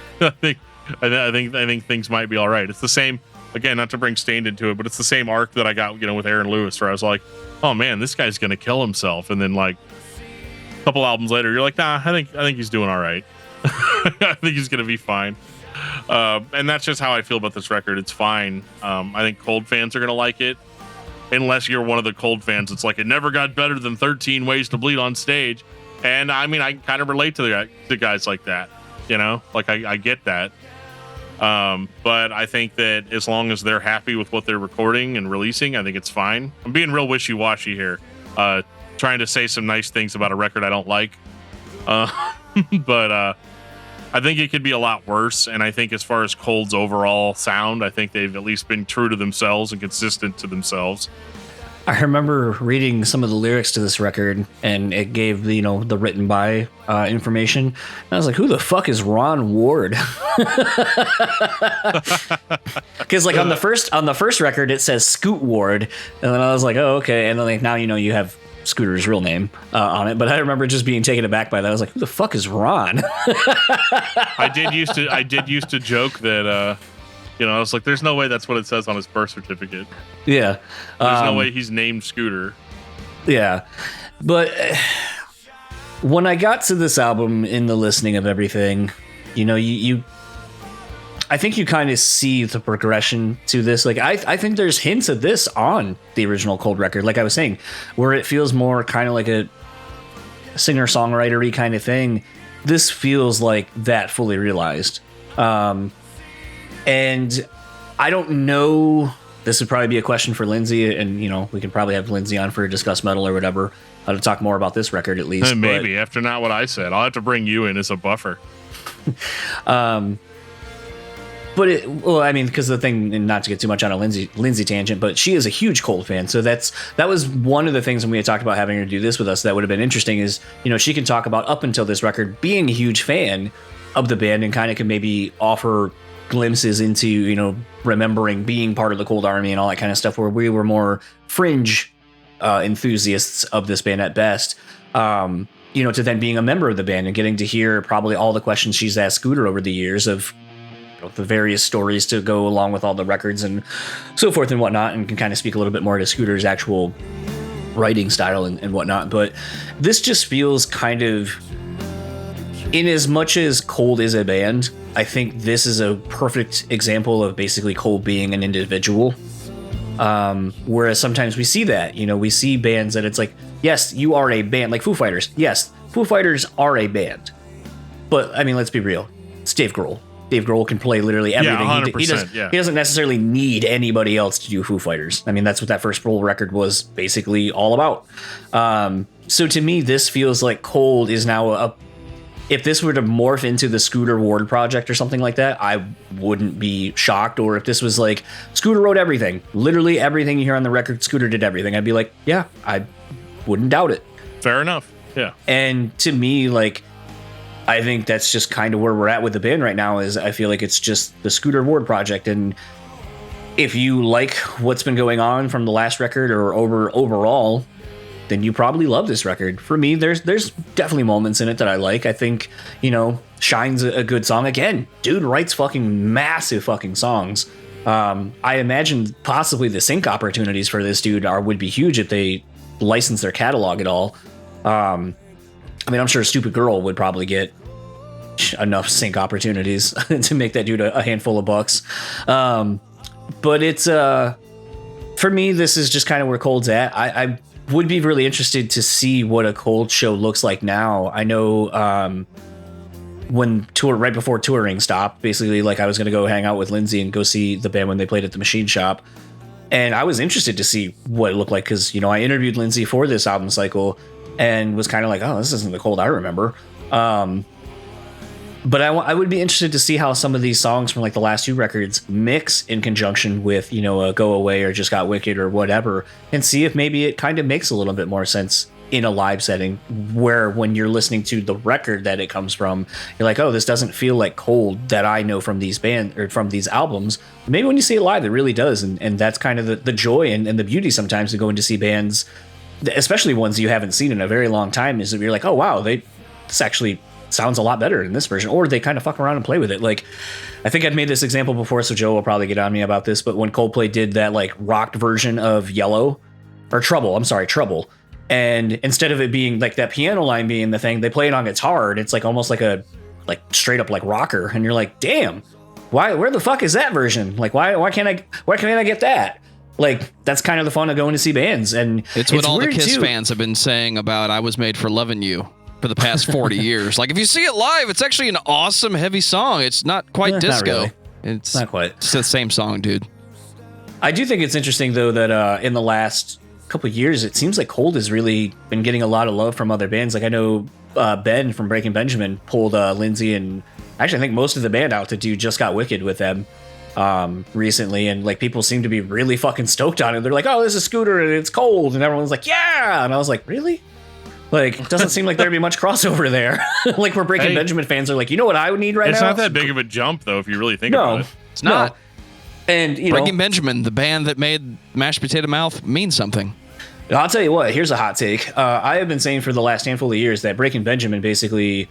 I think things might be all right. It's the same, again, not to bring Stained into it, but it's the same arc that I got, you know, with Aaron Lewis, where I was like, oh man, this guy's gonna kill himself, and then like a couple albums later, you're like, nah, I think he's doing all right. I think he's gonna be fine. And that's just how I feel about this record. It's fine. I think Cold fans are gonna like it. Unless you're one of the Cold fans, it's like, it never got better than 13 Ways to Bleed on stage. And I mean, I kind of relate to the guys like that, you know, like I get that. But I think that as long as they're happy with what they're recording and releasing, I think it's fine. I'm being real wishy-washy here, trying to say some nice things about a record I don't like. But I think it could be a lot worse. And I think as far as Cold's overall sound, I think they've at least been true to themselves and consistent to themselves. I remember reading some of the lyrics to this record, and it gave the written by information. And I was like, who the fuck is Ron Ward? Because like on the first record, it says Scoot Ward. And then I was like, oh, okay. And then like, now you have Scooter's real name on it, but I remember just being taken aback by that. I was like, who the fuck is Ron? I did used to joke that I was like, there's no way that's what it says on his birth certificate. Yeah, there's no way he's named Scooter. Yeah, but when I got to this album in the listening of everything, you I think you kind of see the progression to this. Like, I think there's hints of this on the original Cold record, like I was saying, where it feels more kind of like a singer-songwriter-y kind of thing. This feels like that fully realized. And I don't know, this would probably be a question for Lindsay, and, we can probably have Lindsay on for Discuss Metal or whatever to talk more about this record at least. Maybe, after not what I said. I'll have to bring you in as a buffer. But because the thing, and not to get too much on a Lindsay tangent, but she is a huge Cold fan. So that was one of the things when we had talked about having her do this with us that would have been interesting is, she can talk about up until this record being a huge fan of the band and kind of can maybe offer glimpses into, remembering being part of the Cold Army and all that kind of stuff, where we were more fringe enthusiasts of this band at best. To then being a member of the band and getting to hear probably all the questions she's asked Scooter over the years of the various stories to go along with all the records and so forth and whatnot, and can kind of speak a little bit more to Scooter's actual writing style and whatnot. But this just feels kind of, in as much as Cold is a band, I think this is a perfect example of basically Cold being an individual. Whereas sometimes we see that, we see bands that it's like, yes, you are a band, like Foo Fighters. Yes, Foo Fighters are a band. But, I mean, let's be real. It's Dave Grohl. Dave Grohl can play literally everything. Yeah, 100%, He doesn't necessarily need anybody else to do Foo Fighters. I mean, that's what that first Grohl record was basically all about. So to me, this feels like Cold is now if this were to morph into the Scooter Ward project or something like that, I wouldn't be shocked. Or if this was like, Scooter wrote everything, literally everything you hear on the record, Scooter did everything, I'd be like, yeah, I wouldn't doubt it. Fair enough. Yeah. And to me, like, I think that's just kind of where we're at with the band right now. Is I feel like it's just the Scooter Ward project, and if you like what's been going on from the last record or overall, then you probably love this record. For me, there's definitely moments in it that I like. I think, Shine's a good song. Again, dude writes fucking massive fucking songs. I imagine possibly the sync opportunities for this dude would be huge if they license their catalog at all. I mean, I'm sure Stupid Girl would probably get enough sync opportunities to make that dude a handful of bucks. But it's for me, this is just kind of where Cold's at. I would be really interested to see what a Cold show looks like now. I know right before touring stopped, basically, like, I was going to go hang out with Lindsay and go see the band when they played at the Machine Shop. And I was interested to see what it looked like because, I interviewed Lindsay for this album cycle and was kind of like, oh, this isn't the Cold I remember. But I would be interested to see how some of these songs from like the last two records mix in conjunction with, a Go Away or Just Got Wicked or whatever, and see if maybe it kind of makes a little bit more sense in a live setting, where when you're listening to the record that it comes from, you're like, oh, this doesn't feel like Cold that I know from these bands or from these albums. Maybe when you see it live, it really does. And that's kind of the joy and the beauty sometimes of going to see bands, especially ones you haven't seen in a very long time, is that you're like, oh, wow, this actually sounds a lot better in this version, or they kind of fuck around and play with it. Like, I think I've made this example before, so Joe will probably get on me about this, but when Coldplay did that like rocked version of Yellow, or Trouble, and instead of it being like that piano line being the thing, they play it on guitar, and it's like almost like a straight up like rocker, and you're like, damn, where the fuck is that version? Like, why can't I get that? Like, that's kind of the fun of going to see bands. And it's what all the Kiss fans have been saying about I Was Made for Loving You for the past 40 years. Like, if you see it live, it's actually an awesome, heavy song. It's not quite disco. Not really. It's not quite. It's the same song, dude. I do think it's interesting, though, that in the last couple of years, it seems like Cold has really been getting a lot of love from other bands. Like, I know Ben from Breaking Benjamin pulled Lindsay and actually I think most of the band out to do Just Got Wicked with them recently, and like people seem to be really fucking stoked on it. They're like, oh, this is Scooter and it's Cold, and everyone's like, yeah, and I was like, really? Like, it doesn't seem like there'd be much crossover there. Like, where Breaking Benjamin fans are like, you know what I would need right now? It's not that big of a jump, though, if you really think about it. It's not. No. And, Breaking Benjamin, the band that made Mashed Potato Mouth, means something. I'll tell you what, here's a hot take. I have been saying for the last handful of years that Breaking Benjamin basically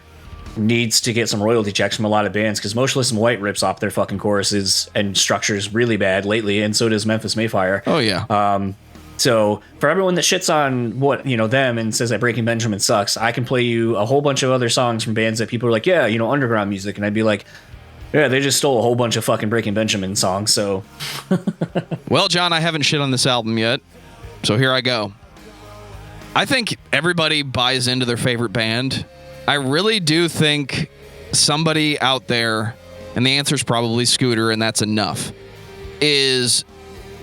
needs to get some royalty checks from a lot of bands, because Motionless in White rips off their fucking choruses and structures really bad lately, and so does Memphis Mayfire. Oh, yeah. So for everyone that shits on them and says that Breaking Benjamin sucks, I can play you a whole bunch of other songs from bands that people are like, yeah, underground music. And I'd be like, yeah, they just stole a whole bunch of fucking Breaking Benjamin songs. So, well, John, I haven't shit on this album yet, so here I go. I think everybody buys into their favorite band. I really do think somebody out there, and the answer is probably Scooter, and that's enough, is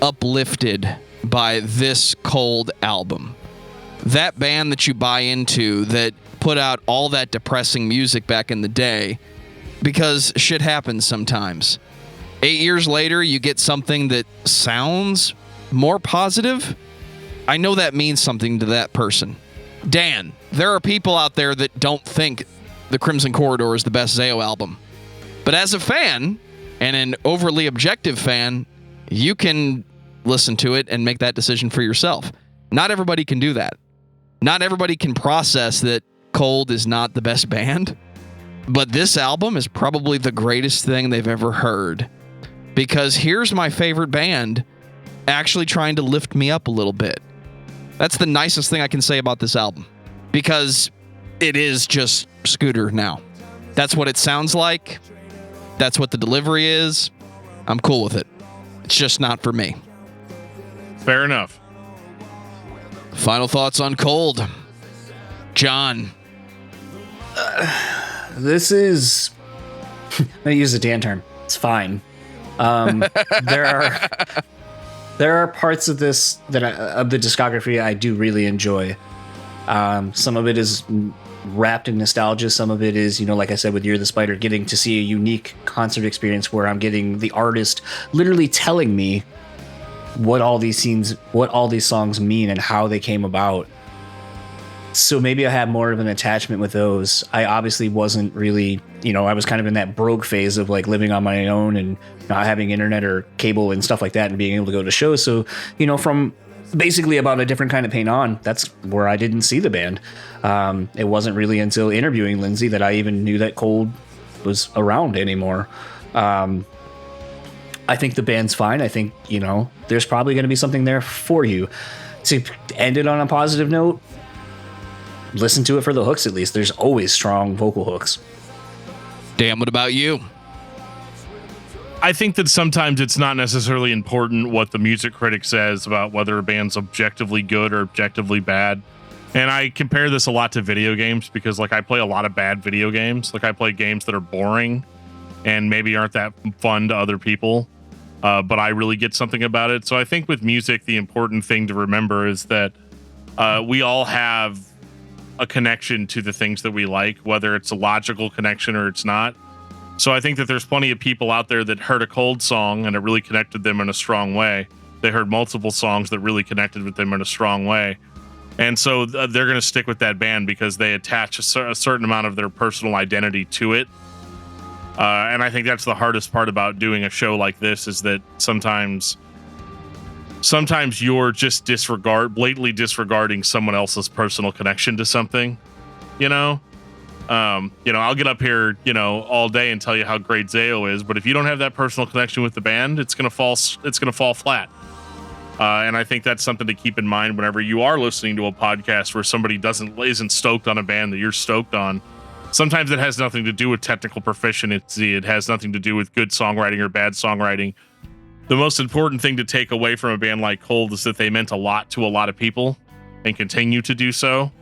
uplifted by this Cold album. That band that you buy into that put out all that depressing music back in the day, because shit happens sometimes. 8 years later, you get something that sounds more positive. I know that means something to that person. Dan, there are people out there that don't think The Crimson Corridor is the best Zao album. But as a fan, and an overly objective fan, you can listen to it and make that decision for yourself. Not everybody can do that. Not everybody can process that Cold is not the best band. But this album is probably the greatest thing they've ever heard. Because here's my favorite band actually trying to lift me up a little bit. That's the nicest thing I can say about this album. Because it is just Scooter now. That's what it sounds like. That's what the delivery is. I'm cool with it. It's just not for me. Fair enough. Final thoughts on Cold, John. This is, I'm gonna use a Dan term. It's fine. There are parts of this of the discography I do really enjoy. Some of it is wrapped in nostalgia. Some of it is, like I said, with Year the Spider, getting to see a unique concert experience where I'm getting the artist literally telling me what all these songs mean and how they came about. So maybe I have more of an attachment with those. I obviously wasn't really, I was kind of in that broke phase of like living on my own and not having internet or cable and stuff like that and being able to go to shows. So, from basically About a Different Kind of Pain on, that's where I didn't see the band. It wasn't really until interviewing Lindsay that I even knew that Cold was around anymore. I think the band's fine. I think, there's probably going to be something there for you. To end it on a positive note, listen to it for the hooks at least. There's always strong vocal hooks. Dan, what about you? I think that sometimes it's not necessarily important what the music critic says about whether a band's objectively good or objectively bad. And I compare this a lot to video games because, I play a lot of bad video games. I play games that are boring and maybe aren't that fun to other people, but I really get something about it. So I think with music, the important thing to remember is that we all have a connection to the things that we like, whether it's a logical connection or it's not. So I think that there's plenty of people out there that heard a Cold song and it really connected them in a strong way. They heard multiple songs that really connected with them in a strong way. And so they're going to stick with that band because they attach a certain amount of their personal identity to it. And I think that's the hardest part about doing a show like this is that sometimes you're just blatantly disregarding someone else's personal connection to something, I'll get up here, all day and tell you how great Zayo is, but if you don't have that personal connection with the band, it's going to fall flat. And I think that's something to keep in mind whenever you are listening to a podcast where somebody isn't stoked on a band that you're stoked on. Sometimes it has nothing to do with technical proficiency. It has nothing to do with good songwriting or bad songwriting. The most important thing to take away from a band like Cold is that they meant a lot to a lot of people and continue to do so.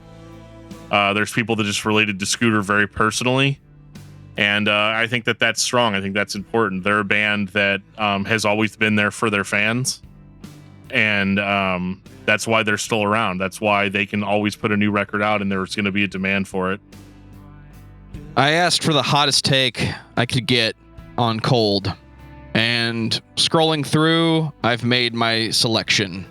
There's people that just related to Scooter very personally. And I think that that's strong. I think that's important. They're a band that has always been there for their fans. And that's why they're still around. That's why they can always put a new record out and there's going to be a demand for it. I asked for the hottest take I could get on Cold. And scrolling through, I've made my selection.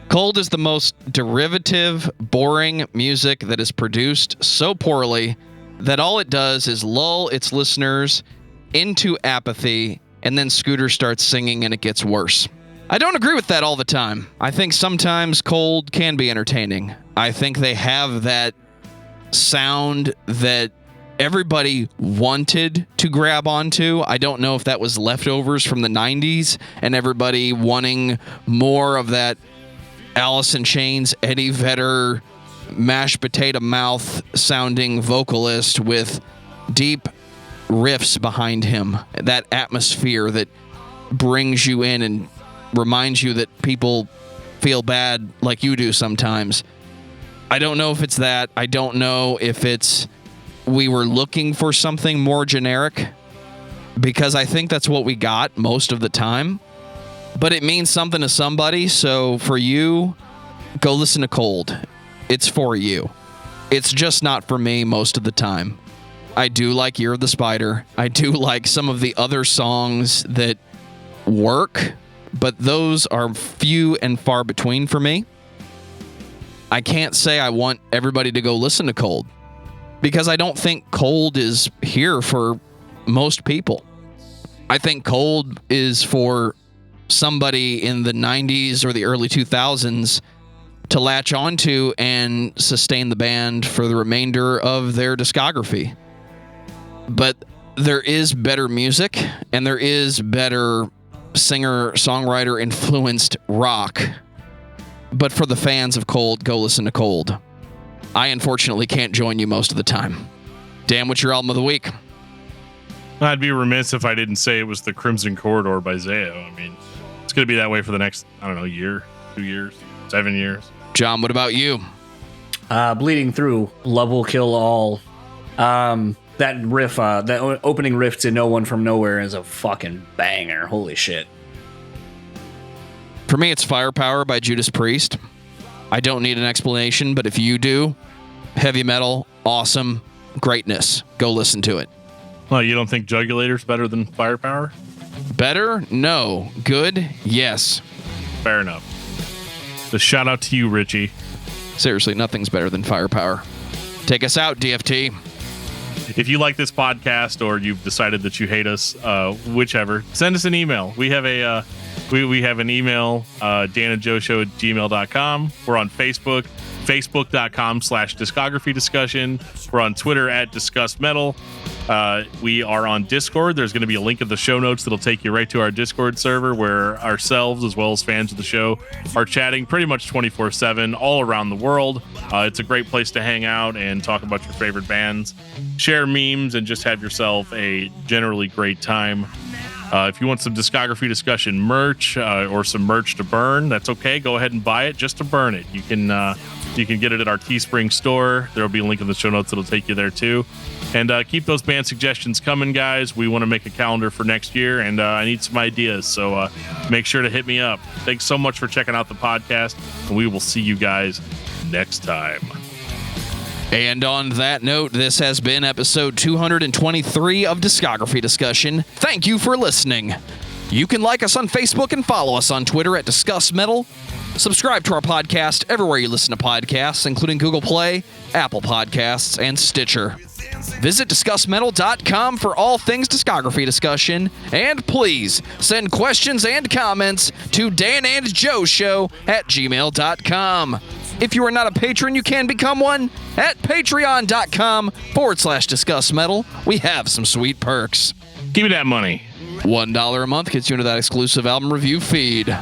Cold is the most derivative, boring music that is produced so poorly that all it does is lull its listeners into apathy, and then Scooter starts singing and it gets worse. I don't agree with that all the time. I think sometimes Cold can be entertaining. I think they have that sound that everybody wanted to grab onto. I don't know if that was leftovers from the 90s and everybody wanting more of that Alice in Chains, Eddie Vedder, mashed potato mouth sounding vocalist with deep riffs behind him. That atmosphere that brings you in and reminds you that people feel bad like you do sometimes. I don't know if it's that. I don't know if it's we were looking for something more generic, because I think that's what we got most of the time. But it means something to somebody, so for you, go listen to Cold. It's for you. It's just not for me most of the time. I do like Year of the Spider. I do like some of the other songs that work, but those are few and far between for me. I can't say I want everybody to go listen to Cold, because I don't think Cold is here for most people. I think Cold is for somebody in the 90s or the early 2000s to latch onto and sustain the band for the remainder of their discography. But there is better music and there is better singer-songwriter influenced rock. But for the fans of Cold, go listen to Cold. I unfortunately can't join you most of the time. Dan, what's your album of the week? I'd be remiss if I didn't say it was The Crimson Corridor by Zayo. I mean, It's going to be that way for the next, I don't know, year, 2 years, 7 years. John, what about you? Bleeding Through, Love Will Kill All. That riff, that opening riff to No One From Nowhere is a fucking banger. Holy shit. For me, it's Firepower by Judas Priest. I don't need an explanation, but if you do, heavy metal, awesome, greatness. Go listen to it. Well, you don't think Jugulator's better than Firepower? Better? No. Good? Yes. Fair enough. The shout out to you, Richie. Seriously, nothing's better than Firepower. Take us out, DFT. If you like this podcast or you've decided that you hate us, whichever, send us an email. We have a we have an email, danandjoeshow@gmail.com. We're on Facebook, facebook.com/discography discussion. We're on Twitter @discussmetal. We are on Discord. There's going to be a link in the show notes that'll take you right to our Discord server where ourselves, as well as fans of the show, are chatting pretty much 24/7 all around the world. It's a great place to hang out and talk about your favorite bands, share memes, and just have yourself a generally great time. If you want some discography discussion merch or some merch to burn, that's okay. Go ahead and buy it just to burn it. You can get it at our Teespring store. There will be a link in the show notes that'll take you there too. And keep those band suggestions coming, guys. We want to make a calendar for next year, and I need some ideas. So make sure to hit me up. Thanks so much for checking out the podcast, and we will see you guys next time. And on that note, this has been episode 223 of Discography Discussion. Thank you for listening. You can like us on Facebook and follow us on Twitter @discussmetal. Subscribe to our podcast everywhere you listen to podcasts, including Google Play, Apple Podcasts, and Stitcher. Visit discussmetal.com for all things discography discussion, and please send questions and comments to danandjoeshow@gmail.com. If you are not a patron, you can become one at patreon.com/discussmetal. We have some sweet perks. Give me that money. $1 a month gets you into that exclusive album review feed.